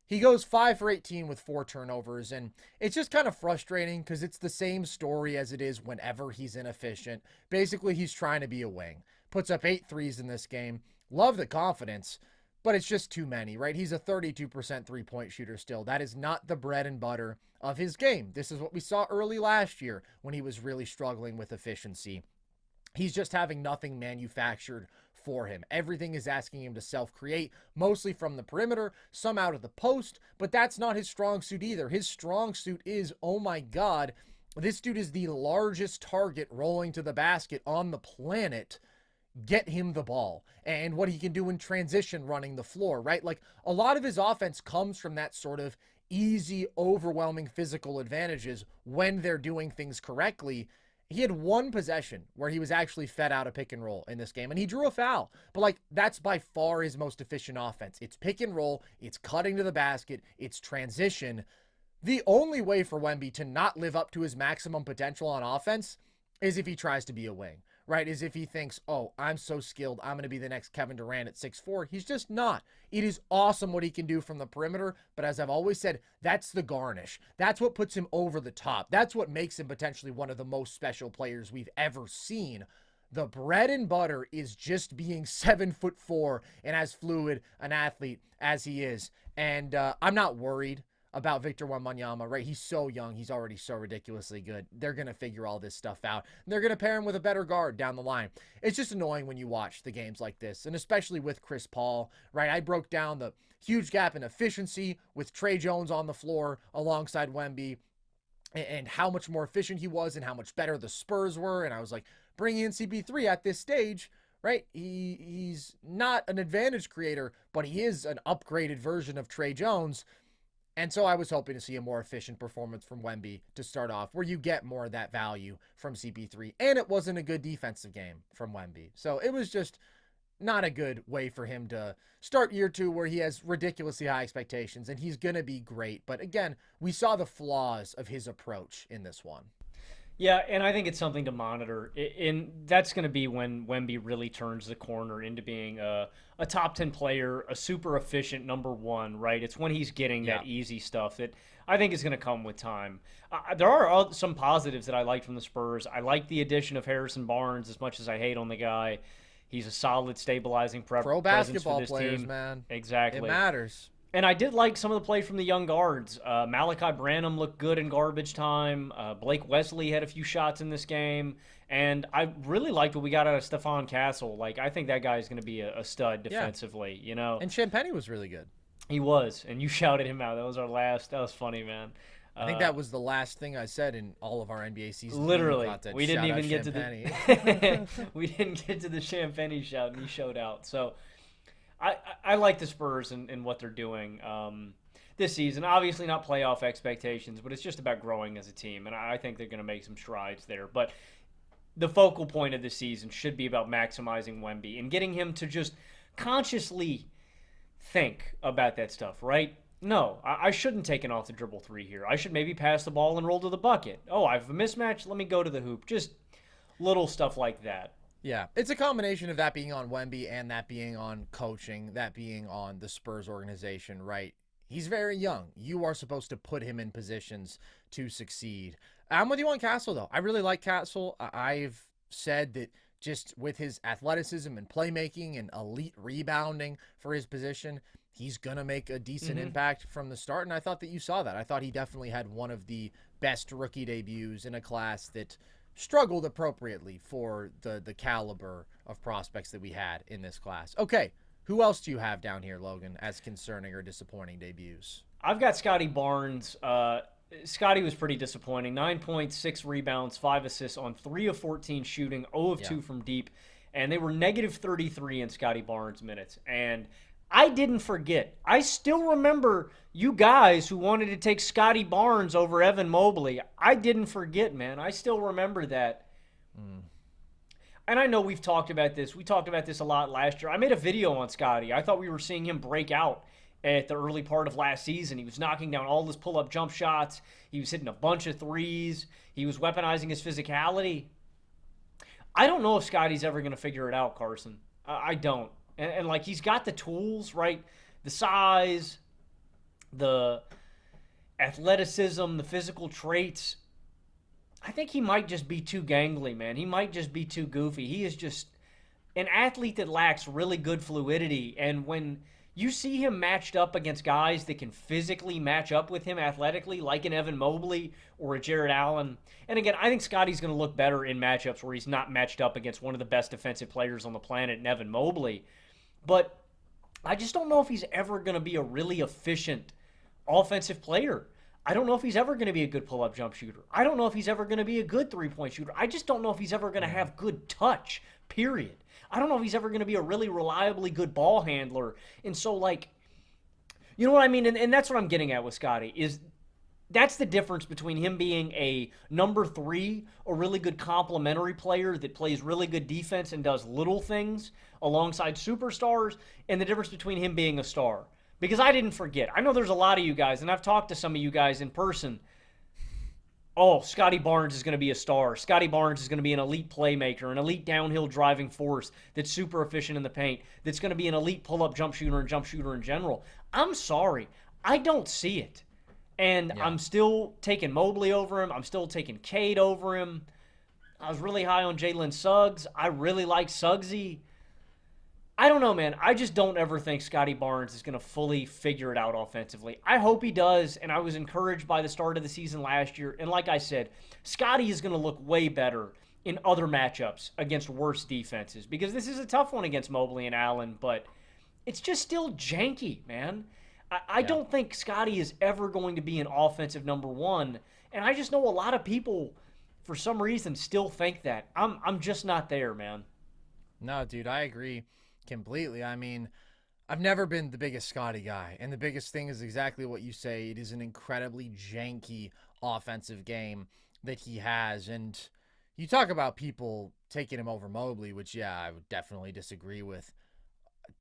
He goes 5 for 18 with 4 turnovers, and it's just kind of frustrating because it's the same story as it is whenever he's inefficient. Basically, he's trying to be a wing. Puts up 8 threes in this game. Love the confidence, but it's just too many, right? He's a 32% three-point shooter still. That is not the bread and butter of his game. This is what we saw early last year when he was really struggling with efficiency. He's just having nothing manufactured for him. Everything is asking him to self-create, mostly from the perimeter, some out of the post, but that's not his strong suit either. His strong suit is, oh my God, this dude is the largest target rolling to the basket on the planet. Get him the ball and what he can do in transition running the floor, right? Like, a lot of his offense comes from that sort of easy, overwhelming physical advantages when they're doing things correctly. He had one possession where he was actually fed out a pick and roll in this game, and he drew a foul. But, like, that's by far his most efficient offense. It's pick and roll, it's cutting to the basket, it's transition. The only way for Wemby to not live up to his maximum potential on offense is if he tries to be a wing, right? As if he thinks, oh, I'm so skilled, I'm going to be the next Kevin Durant at 6'4". He's just not. It is awesome what he can do from the perimeter, but as I've always said, that's the garnish. That's what puts him over the top. That's what makes him potentially one of the most special players we've ever seen. The bread and butter is just being 7'4" and as fluid an athlete as he is. And I'm not worried about Victor Wembanyama, right? He's so young. He's already so ridiculously good. They're going to figure all this stuff out. And they're going to pair him with a better guard down the line. It's just annoying when you watch the games like this, and especially with Chris Paul, right? I broke down the huge gap in efficiency with Trey Jones on the floor alongside Wemby and how much more efficient he was and how much better the Spurs were. And I was like, bringing in CP3 at this stage, right? He's not an advantage creator, but he is an upgraded version of Trey Jones. And so I was hoping to see a more efficient performance from Wemby to start off, where you get more of that value from CP3. And it wasn't a good defensive game from Wemby. So it was just not a good way for him to start year 2, where he has ridiculously high expectations and he's going to be great. But again, we saw the flaws of his approach in this one. Yeah, and I think it's something to monitor. And that's going to be when Wemby really turns the corner into being a top 10 player, a super efficient number 1, right? It's when he's getting that easy stuff that I think is going to come with time. There are some positives that I like from the Spurs. I like the addition of Harrison Barnes as much as I hate on the guy. He's a solid stabilizing presence for this basketball players, team. Man. Exactly. It matters. And I did like some of the play from the young guards. Malachi Branham looked good in garbage time. Blake Wesley had a few shots in this game. And I really liked what we got out of Stephon Castle. Like, I think that guy is going to be a stud defensively, you know. And Champagnie was really good. He was. And you shouted him out. That was our last. That was funny, man. I think that was the last thing I said in all of our NBA season. Literally. We didn't even get to the we didn't get to the Champagnie shout, and he showed out. So I like the Spurs and what they're doing this season. Obviously not playoff expectations, but it's just about growing as a team, and I think they're going to make some strides there. But the focal point of the season should be about maximizing Wemby and getting him to just consciously think about that stuff, right? No, I shouldn't take an off-the-dribble 3 here. I should maybe pass the ball and roll to the bucket. Oh, I have a mismatch? Let me go to the hoop. Just little stuff like that. Yeah, it's a combination of that being on Wemby and that being on coaching, that being on the Spurs organization, right? He's very young. You are supposed to put him in positions to succeed. I'm with you on Castle, though. I really like Castle. I've said that just with his athleticism and playmaking and elite rebounding for his position, he's going to make a decent impact from the start, and I thought that you saw that. I thought he definitely had one of the best rookie debuts in a class that struggled appropriately for the caliber of prospects that we had in this class. Okay, who else do you have down here, Logan, as concerning or disappointing debuts? I've got Scotty Barnes. Scotty was pretty disappointing. 9 points, 6 rebounds, 5 assists on 3 of 14 shooting, 0 of 2 from deep, and they were negative 33 in Scotty Barnes minutes. And I didn't forget. I still remember you guys who wanted to take Scotty Barnes over Evan Mobley. I didn't forget, man. I still remember that. And I know we've talked about this. We talked about this a lot last year. I made a video on Scotty. I thought we were seeing him break out at the early part of last season. He was knocking down all his pull-up jump shots. He was hitting a bunch of threes. He was weaponizing his physicality. I don't know if Scotty's ever going to figure it out, Carson. I don't. And like, he's got the tools, right? The size, the athleticism, the physical traits. I think he might just be too gangly, man. He might just be too goofy. He is just an athlete that lacks really good fluidity. And when you see him matched up against guys that can physically match up with him athletically, like an Evan Mobley or a Jared Allen. And again, I think Scotty's going to look better in matchups where he's not matched up against one of the best defensive players on the planet, in Evan Mobley. But I just don't know if he's ever going to be a really efficient offensive player. I don't know if he's ever going to be a good pull-up jump shooter. I don't know if he's ever going to be a good three-point shooter. I just don't know if he's ever going to have good touch, period. I don't know if he's ever going to be a really reliably good ball handler. And so, like, you know what I mean? And that's what I'm getting at with Scotty, is that's the difference between him being a number 3, a really good complementary player that plays really good defense and does little things alongside superstars, and the difference between him being a star. Because I didn't forget. I know there's a lot of you guys, and I've talked to some of you guys in person. oh, Scotty Barnes is going to be a star. Scotty Barnes is going to be an elite playmaker, an elite downhill driving force that's super efficient in the paint, that's going to be an elite pull up jump shooter and jump shooter in general. I'm sorry. I don't see it. And Yeah. I'm still taking Mobley over him. I'm still taking Cade over him. I was really high on Jalen Suggs. I really like Suggsy. I don't know, man. I just don't ever think Scotty Barnes is going to fully figure it out offensively. I hope he does, and I was encouraged by the start of the season last year. And like I said, Scotty is going to look way better in other matchups against worse defenses because this is a tough one against Mobley and Allen, but it's just still janky, man. I Yeah. don't think Scotty is ever going to be an offensive number one, and I just know a lot of people, for some reason, still think that. I'm just not there, man. No, dude, I agree completely. I mean, I've never been the biggest Scotty guy. And the biggest thing is exactly what you say. It is an incredibly janky offensive game that he has. And you talk about people taking him over Mobley, which, yeah, I would definitely disagree with.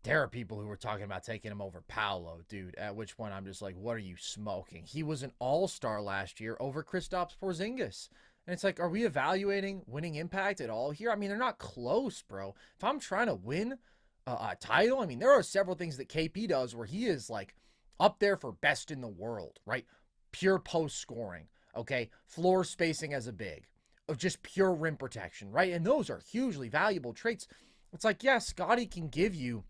There are people who were talking about taking him over Paolo, dude, at which point I'm just like, what are you smoking? He was an all-star last year over Kristaps Porzingis. And it's like, are we evaluating winning impact at all here? I mean, they're not close, bro. If I'm trying to win a title, I mean, there are several things that KP does where he is like up there for best in the world, right? Pure post scoring, okay? Floor spacing as a big, of just pure rim protection, right? And those are hugely valuable traits. It's like, yeah, Scotty can give you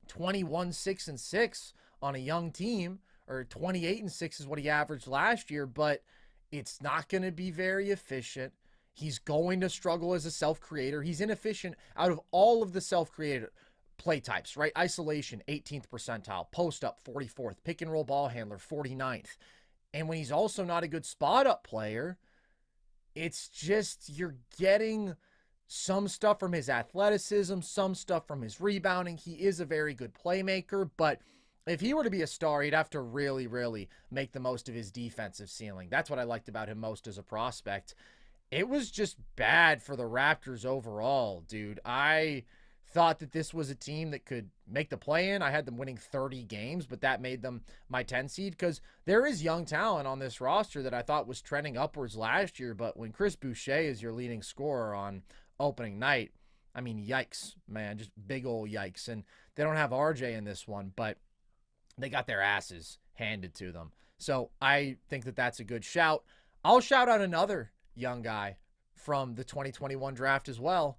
21, 6, and 6 on a young team, or 28 and 6 is what he averaged last year, but it's not going to be very efficient. He's going to struggle as a self creator. He's inefficient out of all of the self created play types, right? Isolation, 18th percentile. Post up, 44th. Pick and roll ball handler, 49th. And when he's also not a good spot up player, it's just you're getting some stuff from his athleticism, some stuff from his rebounding. He is a very good playmaker, but if he were to be a star, he'd have to really, really make the most of his defensive ceiling. That's what I liked about him most as a prospect. It was just bad for the Raptors overall, dude. I thought that this was a team that could make the play-in. I had them winning 30 games, but that made them my 10 seed because there is young talent on this roster that I thought was trending upwards last year, but when Chris Boucher is your leading scorer on opening night, I mean, yikes, man, just big old yikes. And they don't have RJ in this one, but they got their asses handed to them. So I think that that's a good shout. I'll shout out another young guy from the 2021 draft as well,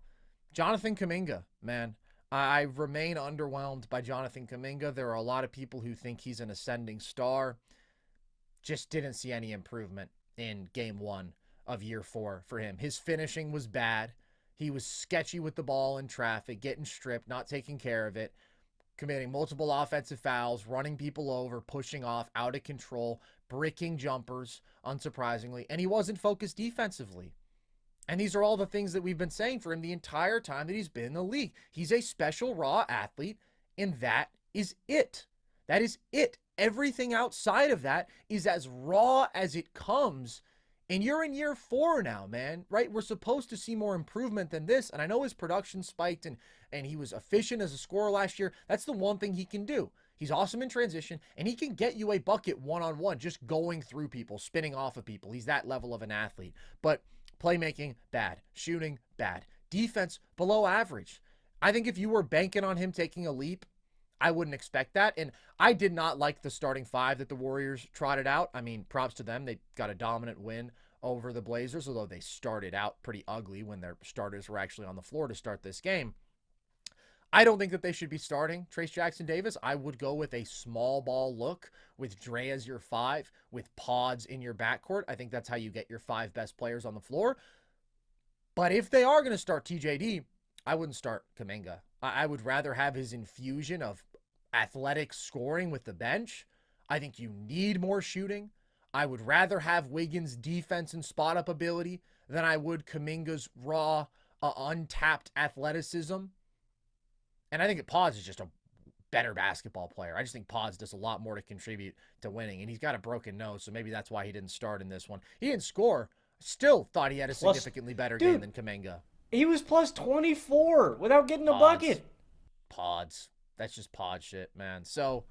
Jonathan Kuminga, man. I remain underwhelmed by Jonathan Kuminga. There are a lot of people who think he's an ascending star. Just didn't see any improvement in game one of year four for him. His finishing was bad. He was sketchy with the ball in traffic, getting stripped, not taking care of it, committing multiple offensive fouls, running people over, pushing off, out of control, bricking jumpers, unsurprisingly, and he wasn't focused defensively. And these are all the things that we've been saying for him the entire time that he's been in the league. He's a special raw athlete, and that is it. That is it. Everything outside of that is as raw as it comes. And you're in year four now, man, right? We're supposed to see more improvement than this. And I know his production spiked and he was efficient as a scorer last year. That's the one thing he can do. He's awesome in transition, and he can get you a bucket one-on-one, just going through people, spinning off of people. He's that level of an athlete. But playmaking, bad. Shooting, bad. Defense, below average. I think if you were banking on him taking a leap, I wouldn't expect that. And I did not like the starting five that the Warriors trotted out. I mean, props to them. They got a dominant win over the Blazers, although they started out pretty ugly when their starters were actually on the floor to start this game. I don't think that they should be starting Trayce Jackson-Davis. I would go with a small ball look with Dre as your five, with Pods in your backcourt. I think that's how you get your five best players on the floor. But if they are going to start TJD, I wouldn't start Kuminga. I would rather have his infusion of athletic scoring with the bench. I think you need more shooting. I would rather have Wiggins' defense and spot up ability than I would Kuminga's raw, untapped athleticism. And I think that Pods is just a better basketball player. I just think Pods does a lot more to contribute to winning. And he's got a broken nose, so maybe that's why he didn't start in this one. He didn't score. Still thought he had a significantly better game than Kuminga. He was plus 24 without getting a Pods. bucket. Pods. That's just pod shit, man. So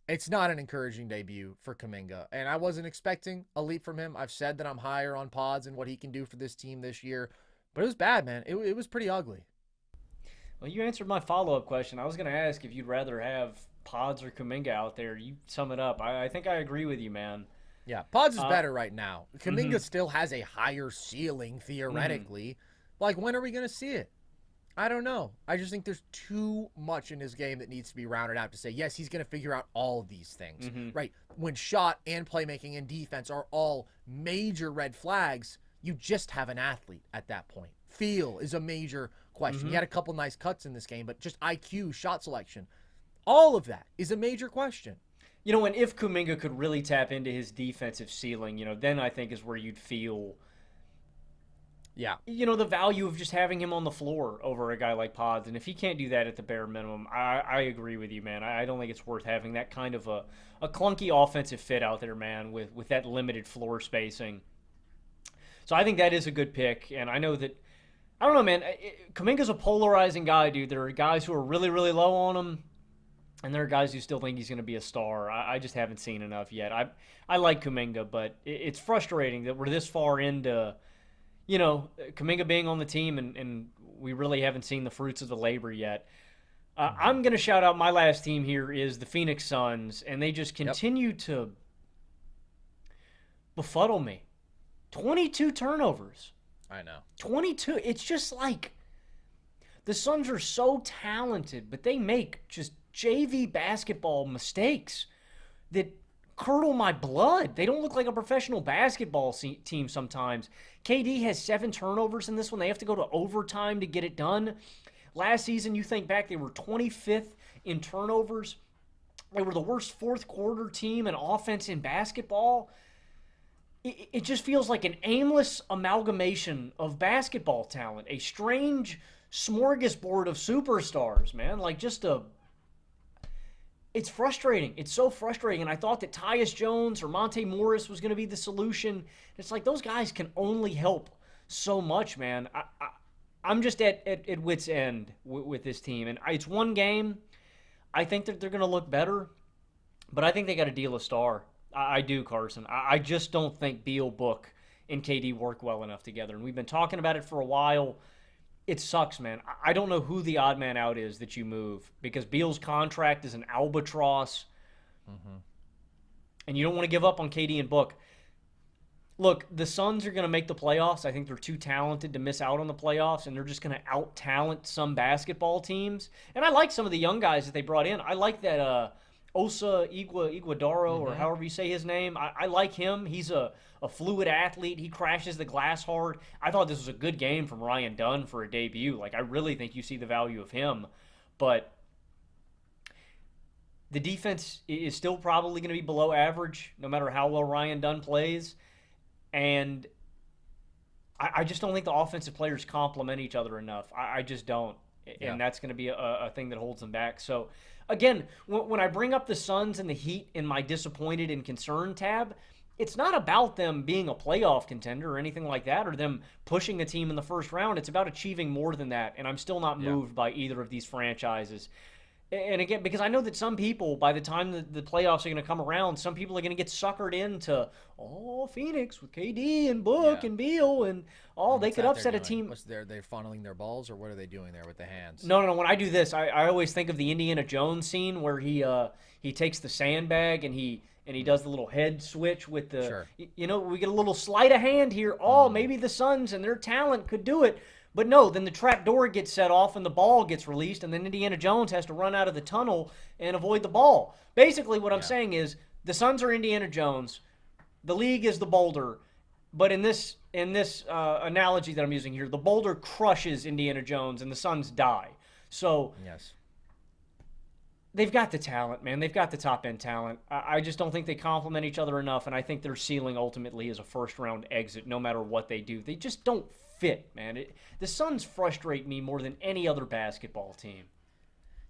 It's not an encouraging debut for Kuminga, and I wasn't expecting a leap from him. I've said that I'm higher on Pods and what he can do for this team this year, but it was bad, man. It was pretty ugly. Well, you answered my follow-up question. I was going to ask if you'd rather have Pods or Kuminga out there. You sum it up. I think I agree with you, man. Yeah, Pods is better right now. Kuminga mhm. still has a higher ceiling, theoretically. Like, when are we going to see it? I don't know. I just think there's too much in his game that needs to be rounded out to say, yes, he's going to figure out all of these things, right? When shot and playmaking and defense are all major red flags, you just have an athlete at that point. Feel is a major question. He had a couple nice cuts in this game, but just IQ, shot selection, all of that is a major question. You know, and if Kuminga could really tap into his defensive ceiling, then I think is where you'd feel Yeah. the value of just having him on the floor over a guy like Pods. And if he can't do that at the bare minimum, I agree with you, man. I don't think it's worth having that kind of a clunky offensive fit out there, man, with that limited floor spacing. So I think that is a good pick. And I know that, I don't know, man, Kuminga's a polarizing guy, dude. There are guys who are really, really low on him, and there are guys who still think he's going to be a star. I just haven't seen enough yet. I like Kuminga, but it's frustrating that we're this far into Kuminga being on the team, and we really haven't seen the fruits of the labor yet. I'm going to shout out my last team here is the Phoenix Suns, and they just continue to befuddle me. 22 turnovers. I know. 22. It's just like the Suns are so talented, but they make just JV basketball mistakes that curdle my blood. They don't look like a professional basketball team sometimes. KD has 7 turnovers in this one. They have to go to overtime to get it done. Last season, you think back, they were 25th in turnovers. They were the worst fourth quarter team in offense in basketball. It just feels like an aimless amalgamation of basketball talent, a strange smorgasbord of superstars, man. It's frustrating. It's so frustrating. And I thought that Tyus Jones or Monte Morris was going to be the solution. It's like those guys can only help so much, man. I'm just at wit's end with this team. And it's one game. I think that they're going to look better, but I think they got to deal a star. I do, Carson. I just don't think Beal, Book, and KD work well enough together. And we've been talking about it for a while. It sucks, man. I don't know who the odd man out is that you move because Beal's contract is an albatross. And you don't want to give up on KD and Book. Look, the Suns are going to make the playoffs. I think they're too talented to miss out on the playoffs, and they're just going to out-talent some basketball teams. And I like some of the young guys that they brought in. I like that Osa Iguodaro, or however you say his name. I like him. He's a fluid athlete. He crashes the glass hard. I thought this was a good game from Ryan Dunn for a debut. I really think you see the value of him. But the defense is still probably going to be below average no matter how well Ryan Dunn plays. And I just don't think the offensive players complement each other enough. I just don't. And that's going to be a thing that holds them back. So, again, when I bring up the Suns and the Heat in my disappointed and concerned tab, it's not about them being a playoff contender or anything like that or them pushing a team in the first round. It's about achieving more than that, and I'm still not moved by either of these franchises. And again, because I know that some people, by the time the playoffs are going to come around, some people are going to get suckered into, Phoenix with KD and Book and Beal, and they could upset a team. They're funneling their balls, or what are they doing there with the hands? No. When I do this, I always think of the Indiana Jones scene where he takes the sandbag and he does the little head switch with the, we get a little sleight of hand here. Maybe the Suns and their talent could do it. But no, then the trap door gets set off and the ball gets released, and then Indiana Jones has to run out of the tunnel and avoid the ball. Basically, what I'm saying is the Suns are Indiana Jones, the league is the boulder, but in this analogy that I'm using here, the boulder crushes Indiana Jones and the Suns die. So they've got the talent, man. They've got the top-end talent. I just don't think they complement each other enough, and I think their ceiling ultimately is a first-round exit no matter what they do. They just don't fit, man. The Suns frustrate me more than any other basketball team.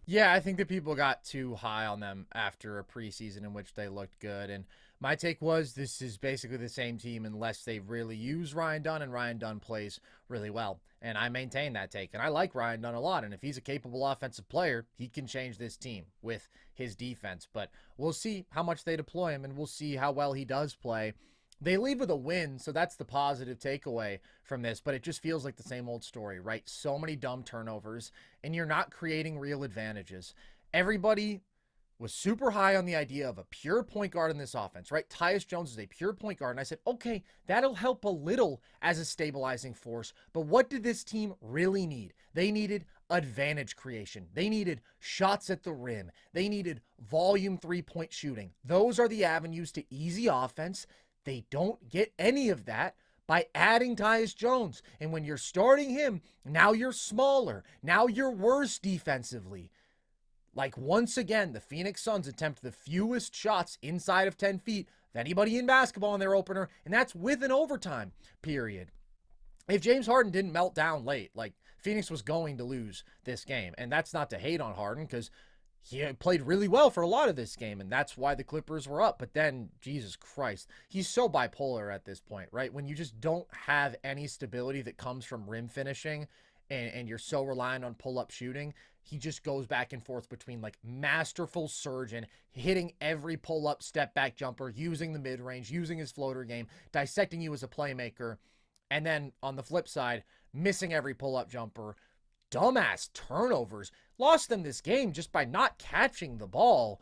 Yeah, I think that people got too high on them after a preseason in which they looked good. And My take was this is basically the same team unless they really use Ryan Dunn, and Ryan Dunn plays really well. And I maintain that take. And I like Ryan Dunn a lot. And if he's a capable offensive player, he can change this team with his defense. But we'll see how much they deploy him, and we'll see how well he does play. They leave with a win, so that's the positive takeaway from this, but it just feels like the same old story, right? So many dumb turnovers, and you're not creating real advantages. Everybody was super high on the idea of a pure point guard in this offense, right? Tyus Jones is a pure point guard, and I said, okay, that'll help a little as a stabilizing force, but what did this team really need? They needed advantage creation. They needed shots at the rim. They needed volume three-point shooting. Those are the avenues to easy offense. They don't get any of that by adding Tyus Jones. And when you're starting him, now you're smaller. Now you're worse defensively. Like, once again, the Phoenix Suns attempt the fewest shots inside of 10 feet of anybody in basketball in their opener, and that's with an overtime period. If James Harden didn't melt down late, like, Phoenix was going to lose this game. And that's not to hate on Harden, because he played really well for a lot of this game, and that's why the Clippers were up. But then, Jesus Christ, he's so bipolar at this point, right? When you just don't have any stability that comes from rim finishing, and you're so reliant on pull-up shooting, he just goes back and forth between, like, masterful surgeon, hitting every pull-up step-back jumper, using the mid-range, using his floater game, dissecting you as a playmaker, and then on the flip side, missing every pull-up jumper, dumbass turnovers, lost them this game just by not catching the ball.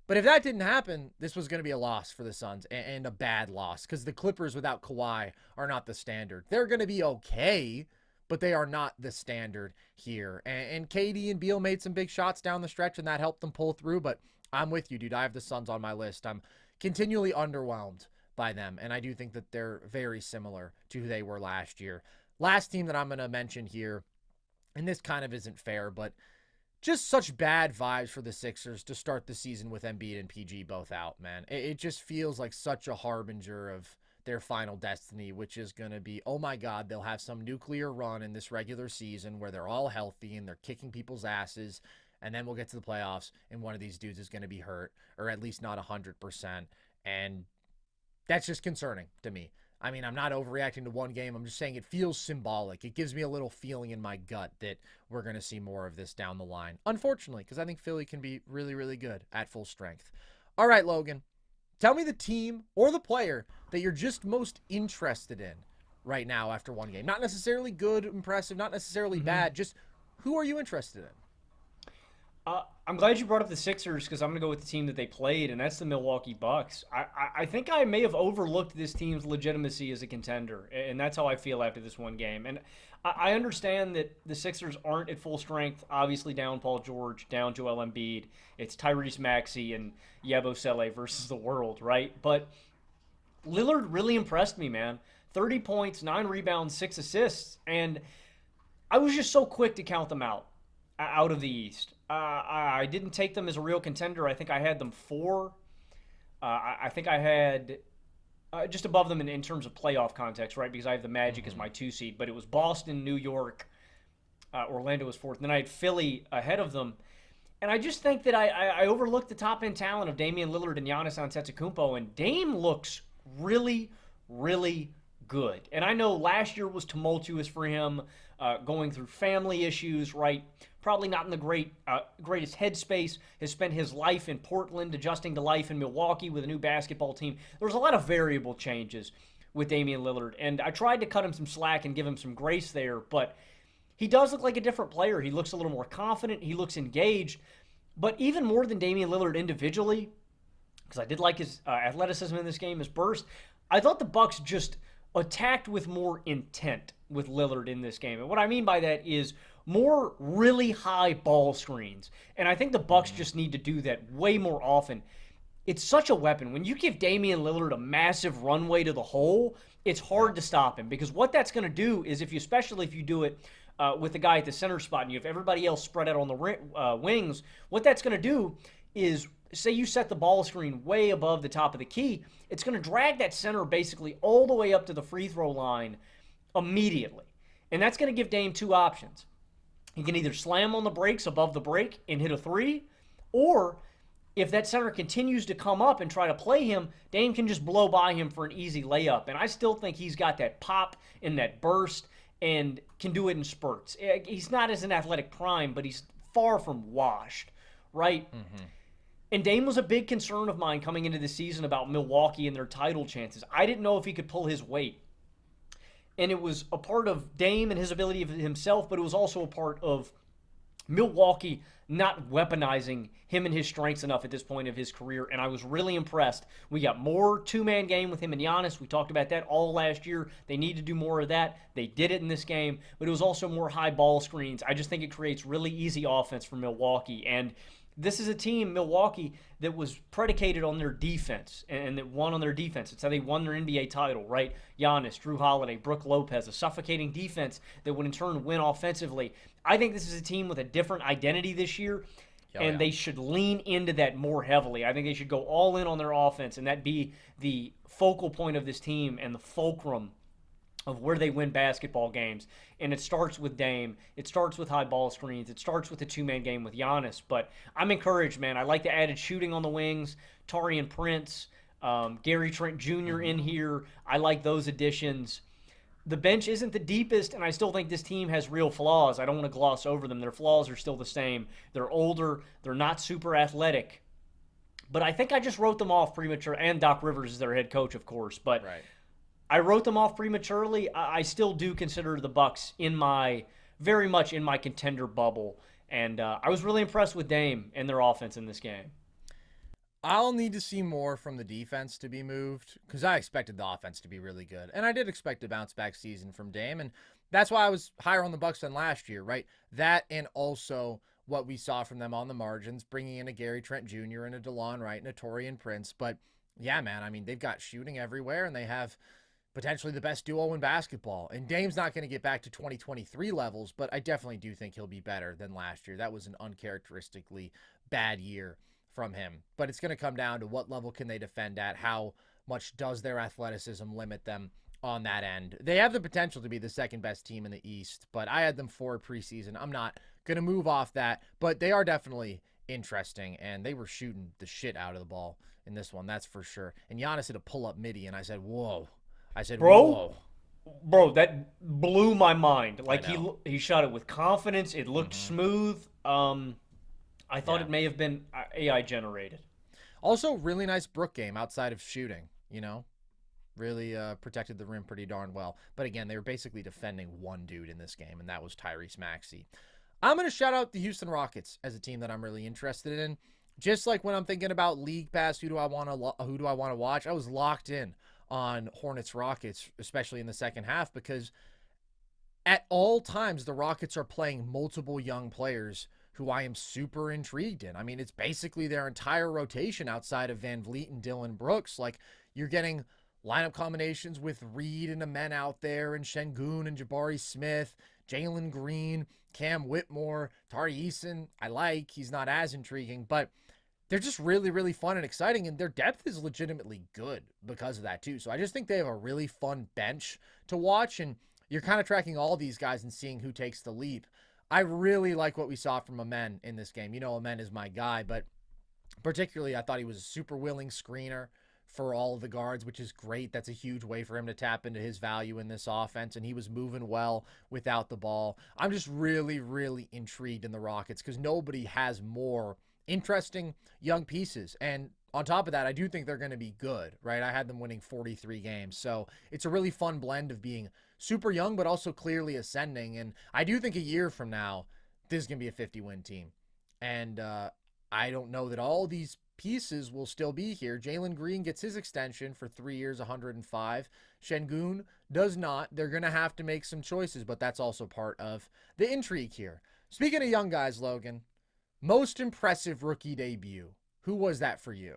But if that didn't happen, this was going to be a loss for the Suns, and a bad loss, because the Clippers without Kawhi are not the standard. They're going to be okay, but they are not the standard here. And KD and Beal made some big shots down the stretch, and that helped them pull through. But I'm with you, dude. I have the Suns on my list. I'm continually underwhelmed by them, and I do think that they're very similar to who they were last year. Last team that I'm going to mention here, and this kind of isn't fair, but just such bad vibes for the Sixers to start the season with Embiid and PG both out, man. It just feels like such a harbinger of their final destiny, which is going to be, oh my God, they'll have some nuclear run in this regular season where they're all healthy and they're kicking people's asses, and then we'll get to the playoffs and one of these dudes is going to be hurt, or at least not 100%, and that's just concerning to me. I mean, I'm not overreacting to one game. I'm just saying it feels symbolic. It gives me a little feeling in my gut that we're going to see more of this down the line. Unfortunately, because I think Philly can be really, really good at full strength. All right, Logan, tell me the team or the player that you're just most interested in right now after one game. Not necessarily good, impressive, not necessarily bad. Just who are you interested in? I'm glad you brought up the Sixers, because I'm going to go with the team that they played, and that's the Milwaukee Bucks. I think I may have overlooked this team's legitimacy as a contender, and that's how I feel after this one game. And I understand that the Sixers aren't at full strength, obviously down Paul George, down Joel Embiid. It's Tyrese Maxey and Yabusele versus the world, right? But Lillard really impressed me, man. 30 points, 9 rebounds, 6 assists, and I was just so quick to count them out of the East. I didn't take them as a real contender. I think I had them 4. I think I had just above them in terms of playoff context, right? Because I have the Magic as my 2 seed. But it was Boston, New York, Orlando was 4th. And then I had Philly ahead of them. And I just think that I overlooked the top-end talent of Damian Lillard and Giannis Antetokounmpo. And Dame looks really, really good. And I know last year was tumultuous for him, going through family issues, right? Probably not in the greatest headspace. Has spent his life in Portland, adjusting to life in Milwaukee with a new basketball team. There was a lot of variable changes with Damian Lillard, and I tried to cut him some slack and give him some grace there, but he does look like a different player. He looks a little more confident. He looks engaged. But even more than Damian Lillard individually, because I did like his athleticism in this game, his burst, I thought the Bucks just attacked with more intent with Lillard in this game. And what I mean by that is more really high ball screens. And I think the Bucks just need to do that way more often. It's such a weapon. When you give Damian Lillard a massive runway to the hole, it's hard to stop him, because what that's going to do is, especially if you do it with the guy at the center spot and you have everybody else spread out on the wings, what that's going to do is, say you set the ball screen way above the top of the key, it's going to drag that center basically all the way up to the free throw line immediately. And that's going to give Dame 2 options. He can either slam on the brakes above the break and hit a 3, or if that center continues to come up and try to play him, Dame can just blow by him for an easy layup. And I still think he's got that pop and that burst and can do it in spurts. He's not as an athletic prime, but he's far from washed, right? Mm-hmm. And Dame was a big concern of mine coming into the season about Milwaukee and their title chances. I didn't know if he could pull his weight. And it was a part of Dame and his ability of himself, but it was also a part of Milwaukee not weaponizing him and his strengths enough at this point of his career, and I was really impressed. We got more two-man game with him and Giannis. We talked about that all last year. They need to do more of that. They did it in this game, but it was also more high ball screens. I just think it creates really easy offense for Milwaukee, and this is a team, Milwaukee, that was predicated on their defense and that won on their defense. It's how they won their NBA title, right? Giannis, Drew Holiday, Brook Lopez, a suffocating defense that would in turn win offensively. I think this is a team with a different identity this year, and they should lean into that more heavily. I think they should go all in on their offense, and that be the focal point of this team and the fulcrum of where they win basketball games. And it starts with Dame. It starts with high ball screens. It starts with the two-man game with Giannis. But I'm encouraged, man. I like the added shooting on the wings. Taurean Prince, Gary Trent Jr. in here. I like those additions. The bench isn't the deepest, and I still think this team has real flaws. I don't want to gloss over them. Their flaws are still the same. They're older. They're not super athletic. But I think I just wrote them off premature. And Doc Rivers is their head coach, of course. But right. I wrote them off prematurely. I still do consider the Bucks very much in my contender bubble, and I was really impressed with Dame and their offense in this game. I'll need to see more from the defense to be moved because I expected the offense to be really good, and I did expect a bounce-back season from Dame, and that's why I was higher on the Bucks than last year, right? That and also what we saw from them on the margins, bringing in a Gary Trent Jr. and a DeLon Wright and a Taurean Prince. But yeah, man, I mean, they've got shooting everywhere, and they have potentially the best duo in basketball. And Dame's not going to get back to 2023 levels, but I definitely do think he'll be better than last year. That was an uncharacteristically bad year from him. But it's going to come down to what level can they defend at, how much does their athleticism limit them on that end. They have the potential to be the second best team in the East, but I had them for preseason. I'm not going to move off that, but they are definitely interesting, and they were shooting the shit out of the ball in this one, that's for sure. And Giannis hit a pull-up midi, and I said, whoa. Whoa. Bro, that blew my mind. Like he shot it with confidence. It looked smooth. I thought it may have been AI generated. Also, really nice Brook game outside of shooting, you know? Really protected the rim pretty darn well. But again, they were basically defending one dude in this game, and that was Tyrese Maxey. I'm going to shout out the Houston Rockets as a team that I'm really interested in. Just like when I'm thinking about League Pass, who do I want to watch? I was locked in on Hornets Rockets, especially in the second half, because at all times the Rockets are playing multiple young players who I am super intrigued in. I mean, it's basically their entire rotation outside of Van Vliet and Dylan Brooks. Like, you're getting lineup combinations with Reed and Amen out there, and Şengün and Jabari Smith, Jalen Green, Cam Whitmore, Tari Eason. I like. He's not as intriguing, but they're just really, really fun and exciting, and their depth is legitimately good because of that, too. So I just think they have a really fun bench to watch, and you're kind of tracking all these guys and seeing who takes the leap. I really like what we saw from Amen in this game. You know, Amen is my guy, but particularly I thought he was a super willing screener for all of the guards, which is great. That's a huge way for him to tap into his value in this offense, and he was moving well without the ball. I'm just really, really intrigued in the Rockets because nobody has more interesting young pieces. And on top of that, I do think they're going to be good, right? I had them winning 43 games. So it's a really fun blend of being super young, but also clearly ascending. And I do think a year from now, this is going to be a 50-win team. And I don't know that all these pieces will still be here. Jalen Green gets his extension for 3 years, 105. Şengün does not. They're going to have to make some choices, but that's also part of the intrigue here. Speaking of young guys, Logan, most impressive rookie debut. Who was that for you?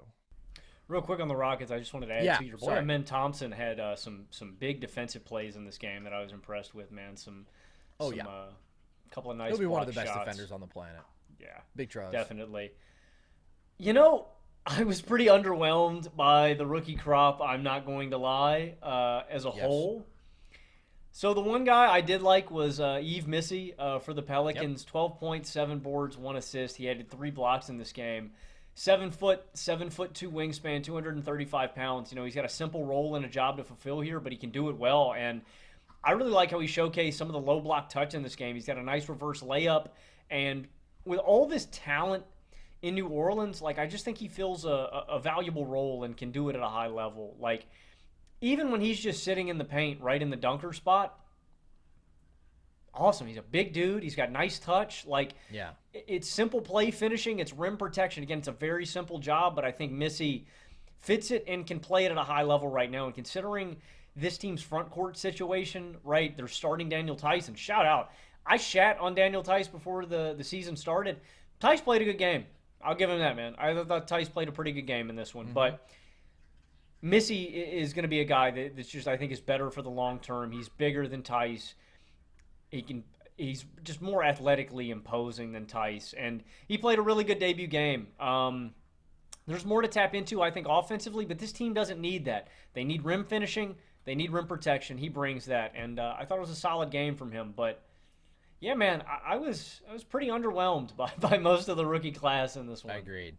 Real quick on the Rockets, I just wanted to add to your boy. Amen Thompson had some big defensive plays in this game that I was impressed with, man. Couple of nice He'll be one of the shots. best defenders on the planet. Yeah. Big trust. Definitely. You know, I was pretty underwhelmed by the rookie crop, I'm not going to lie, as a whole. So the one guy I did like was Yves Missy for the Pelicans. 12 points, 7 boards, 1 assist. He had 3 blocks in this game. 7'2" wingspan, 235 pounds. He's got a simple role and a job to fulfill here, but he can do it well. And I really like how he showcased some of the low block touch in this game. He's got a nice reverse layup, and with all this talent in New Orleans, like, I just think he fills a valuable role and can do it at a high level. Like, even when he's just sitting in the paint, right in the dunker spot, awesome. He's a big dude. He's got nice touch. Like, Yeah. it's simple play finishing. It's rim protection. Again, it's a very simple job, but I think Missy fits it and can play it at a high level right now. And considering this team's front court situation, right, they're starting Daniel Tice, and shout out. I shat on Daniel Tice before the season started. Tice played a good game. I'll give him that, man. I thought Tice played a pretty good game in this one. But Missy is going to be a guy that's just, I think, is better for the long term. He's bigger than Tice. He's just more athletically imposing than Tice, and he played a really good debut game. There's more to tap into, I think, offensively, but this team doesn't need that. They need rim finishing. They need rim protection. He brings that, and I thought it was a solid game from him. But yeah, man, I was pretty underwhelmed by most of the rookie class in this one. Agreed.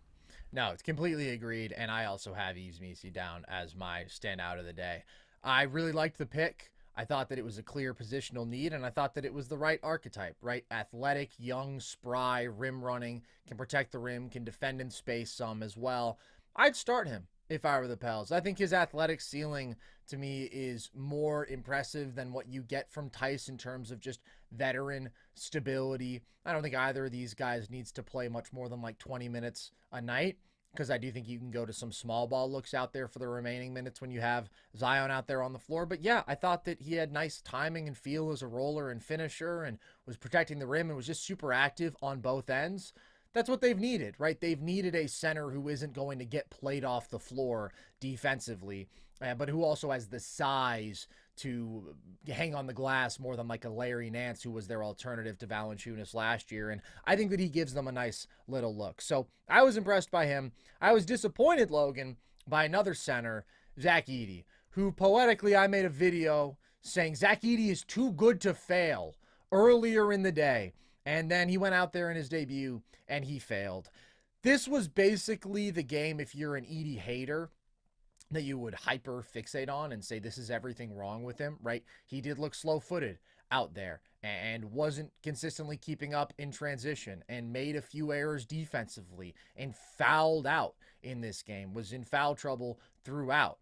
No, it's completely agreed, and I also have Yves Missi down as my standout of the day. I really liked the pick. I thought that it was a clear positional need, and I thought that it was the right archetype, right? Athletic, young, spry, rim running, can protect the rim, can defend in space some as well. I'd start him if I were the Pels. I think his athletic ceiling, to me, is more impressive than what you get from Tice in terms of just veteran stability. I don't think either of these guys needs to play much more than like 20 minutes a night, because I do think you can go to some small ball looks out there for the remaining minutes when you have Zion out there on the floor. But yeah, I thought that he had nice timing and feel as a roller and finisher, and was protecting the rim and was just super active on both ends. That's what they've needed, right? They've needed a center who isn't going to get played off the floor defensively, but who also has the size to hang on the glass more than like a Larry Nance, who was their alternative to Valanciunas last year. And I think that he gives them a nice little look. So I was impressed by him. I was disappointed, Logan, by another center, Zach Edey, who poetically I made a video saying Zach Edey is too good to fail earlier in the day. And then he went out there in his debut and he failed. This was basically the game, if you're an Edey hater, that you would hyper fixate on and say this is everything wrong with him, right? He did look slow-footed out there and wasn't consistently keeping up in transition, and made a few errors defensively and fouled out in this game, was in foul trouble throughout.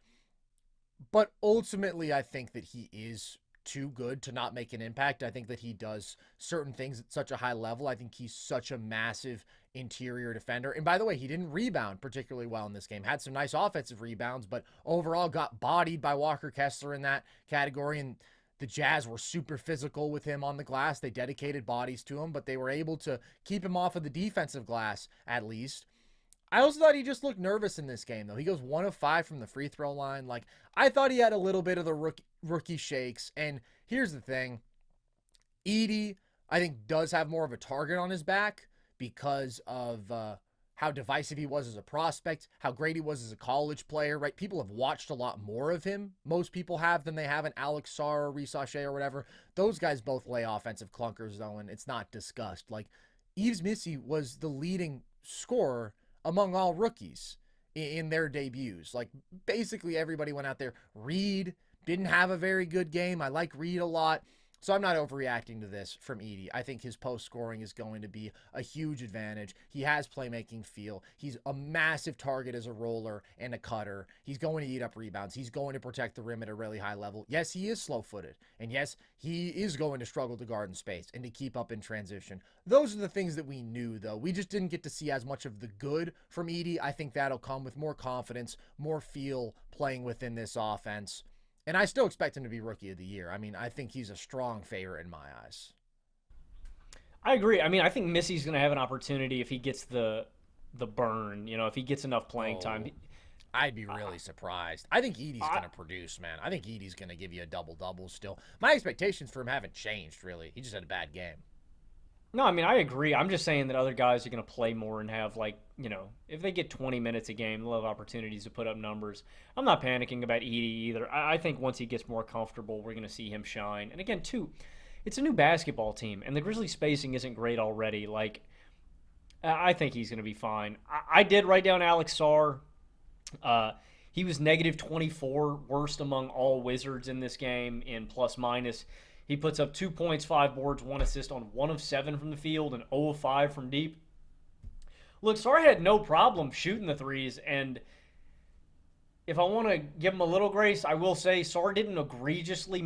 But ultimately, I think that he is too good to not make an impact. I think that he does certain things at such a high level. I think he's such a massive interior defender. And by the way, he didn't rebound particularly well in this game. Had some nice offensive rebounds, but overall got bodied by Walker Kessler in that category. And the Jazz were super physical with him on the glass. They dedicated bodies to him, but they were able to keep him off of the defensive glass at least. I also thought he just looked nervous in this game, though. He goes 1 of 5 from the free throw line. Like, I thought he had a little bit of the rookie shakes. And here's the thing. Edey, I think, does have more of a target on his back because of how divisive he was as a prospect, how great he was as a college player, right? People have watched a lot more of him. Most people have than they have an Alex Sarr or Reece Shea or whatever. Those guys both lay offensive clunkers, though, and it's not discussed. Like, Yves Missi was the leading scorer among all rookies in their debuts. Like, basically everybody went out there. Reed didn't have a very good game. I like Reed a lot. So I'm not overreacting to this from Edey. I think his post scoring is going to be a huge advantage. He has playmaking feel. He's a massive target as a roller and a cutter. He's going to eat up rebounds. He's going to protect the rim at a really high level. Yes, he is slow-footed. And yes, he is going to struggle to guard in space and to keep up in transition. Those are the things that we knew, though. We just didn't get to see as much of the good from Edey. I think that'll come with more confidence, more feel playing within this offense. And I still expect him to be Rookie of the Year. I mean, I think he's a strong favorite in my eyes. I agree. I mean, I think Missy's going to have an opportunity if he gets the burn, if he gets enough playing time. I'd be really surprised. I think Edey's going to produce, man. I think Edey's going to give you a double-double still. My expectations for him haven't changed, really. He just had a bad game. No, I mean, I agree. I'm just saying that other guys are going to play more and have, if they get 20 minutes a game, they'll have opportunities to put up numbers. I'm not panicking about Edey either. I think once he gets more comfortable, we're going to see him shine. And again, too, it's a new basketball team, and the Grizzlies' spacing isn't great already. Like, I think he's going to be fine. I did write down Alex Sarr. Uh, he was negative 24, worst among all Wizards in this game in plus minus. He puts up 2 points, 5 boards, 1 assist on 1 of 7 from the field and 0 of 5 from deep. Look, Sarr had no problem shooting the threes, and if I want to give him a little grace, I will say Sarr didn't egregiously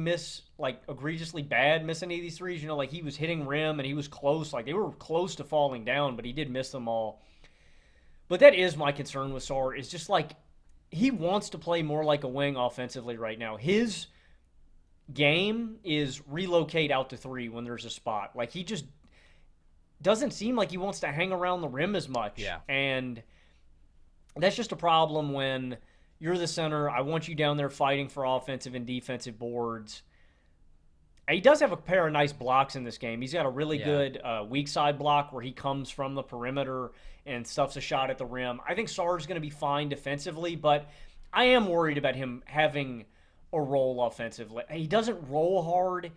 bad miss any of these threes. Like he was hitting rim and he was close. Like they were close to falling down, but he did miss them all. But that is my concern with Sarr, is just like he wants to play more like a wing offensively right now. His game is relocate out to 3 when there's a spot. Like he just doesn't seem like he wants to hang around the rim as much. Yeah. And that's just a problem when you're the center. I want you down there fighting for offensive and defensive boards. He does have a pair of nice blocks in this game. He's got a really good weak side block where he comes from the perimeter and stuffs a shot at the rim. I think Sarr's going to be fine defensively, but I am worried about him having a role offensively. He doesn't roll hard.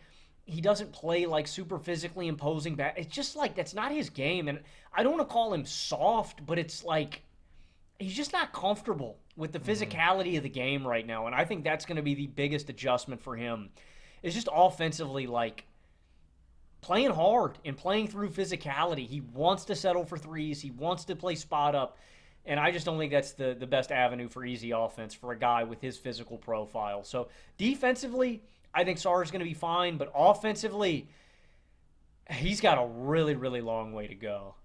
He doesn't play like super physically imposing back. It's just like that's not his game. And I don't want to call him soft, but it's like he's just not comfortable with the physicality of the game right now. And I think that's going to be the biggest adjustment for him. It's just offensively, like playing hard and playing through physicality. He wants to settle for threes. He wants to play spot up. And I just don't think that's the best avenue for easy offense for a guy with his physical profile. So defensively, I think Sarr is going to be fine. But offensively, he's got a really, really long way to go.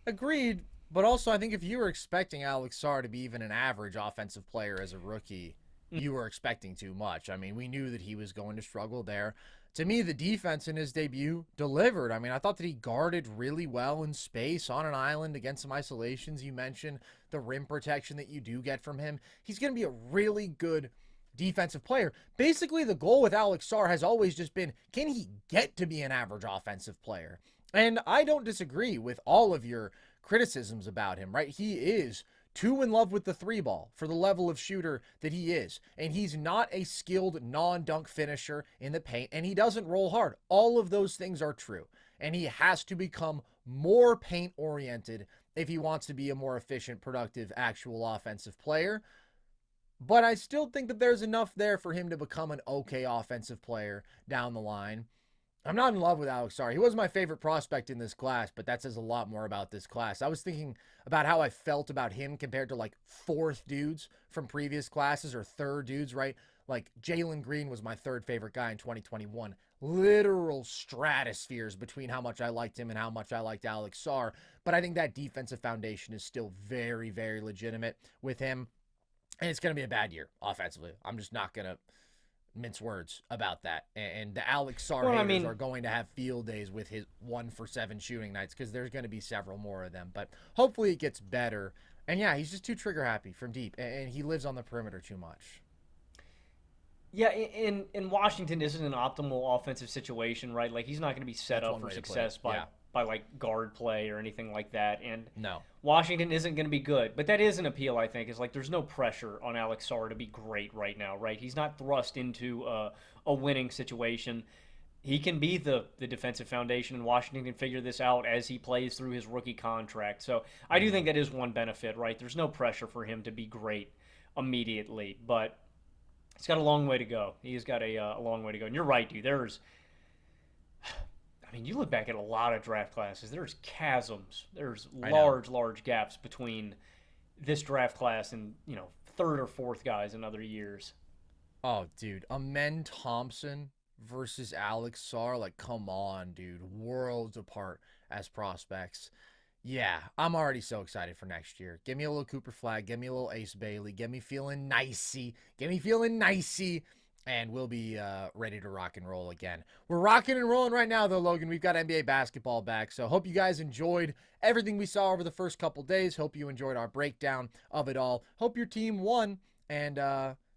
Agreed. But also, I think if you were expecting Alex Sarr to be even an average offensive player as a rookie, you were expecting too much. I mean, we knew that he was going to struggle there. To me, the defense in his debut delivered. I mean, I thought that he guarded really well in space on an island against some isolations. You mentioned the rim protection that you do get from him. He's going to be a really good defensive player. Basically, the goal with Alex Sarr has always just been, can he get to be an average offensive player? And I don't disagree with all of your criticisms about him, right? He is too in love with the 3 ball for the level of shooter that he is. And he's not a skilled non-dunk finisher in the paint, and he doesn't roll hard. All of those things are true. And he has to become more paint-oriented if he wants to be a more efficient, productive, actual offensive player. But I still think that there's enough there for him to become an okay offensive player down the line. I'm not in love with Alex Sarr. He was my favorite prospect in this class, but that says a lot more about this class. I was thinking about how I felt about him compared to like 4th dudes from previous classes or 3rd dudes, right? Like Jalen Green was my 3rd favorite guy in 2021. Literal stratospheres between how much I liked him and how much I liked Alex Sarr. But I think that defensive foundation is still very, very legitimate with him. And it's going to be a bad year offensively. I'm just not going to mince words about that. And the Alex Sarr haters are going to have field days with his 1 for 7 shooting nights because there's going to be several more of them. But hopefully it gets better. And yeah, he's just too trigger happy from deep, and he lives on the perimeter too much. Yeah, in Washington, this is an optimal offensive situation, right? Like he's not going to be set up for success by like guard play or anything like that. And no, Washington isn't going to be good. But that is an appeal, I think, is like there's no pressure on Alex Sarr to be great right now, right? He's not thrust into a winning situation. He can be the defensive foundation, and Washington can figure this out as he plays through his rookie contract. So I do think that is one benefit, right? There's no pressure for him to be great immediately, but he's got a long way to go. He's got a long way to go. And you're right, dude. You look back at a lot of draft classes. There's chasms. There's large gaps between this draft class and, 3rd or 4th guys in other years. Oh, dude. Amen Thompson versus Alex Sarr. Like, come on, dude. Worlds apart as prospects. Yeah, I'm already so excited for next year. Give me a little Cooper Flag. Give me a little Ace Bailey. Get me feeling nicey. And we'll be ready to rock and roll again. We're rocking and rolling right now, though, Logan. We've got NBA basketball back. So hope you guys enjoyed everything we saw over the first couple days. Hope you enjoyed our breakdown of it all. Hope your team won. And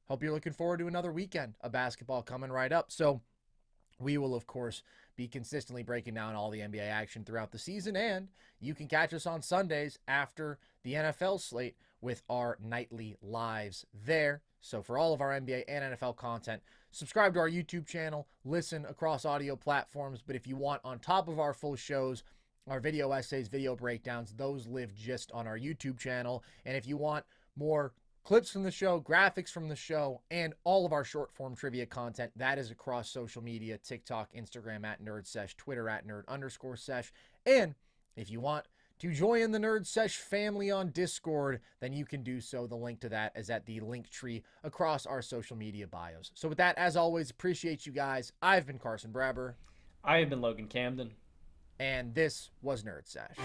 hope you're looking forward to another weekend of basketball coming right up. So we will, of course, be consistently breaking down all the NBA action throughout the season. And you can catch us on Sundays after the NFL slate with our nightly lives there. So for all of our NBA and NFL content, subscribe to our YouTube channel, listen across audio platforms. But if you want on top of our full shows, our video essays, video breakdowns, those live just on our YouTube channel. And if you want more clips from the show, graphics from the show, and all of our short form trivia content, that is across social media: TikTok, Instagram at NerdSesh, Twitter at Nerd_Sesh. And if you want to join the Nerd Sesh family on Discord, then you can do so. The link to that is at the link tree across our social media bios. So with that, as always, appreciate you guys. I've been Carson Brabber. I have been Logan Camden. And this was Nerd Sesh.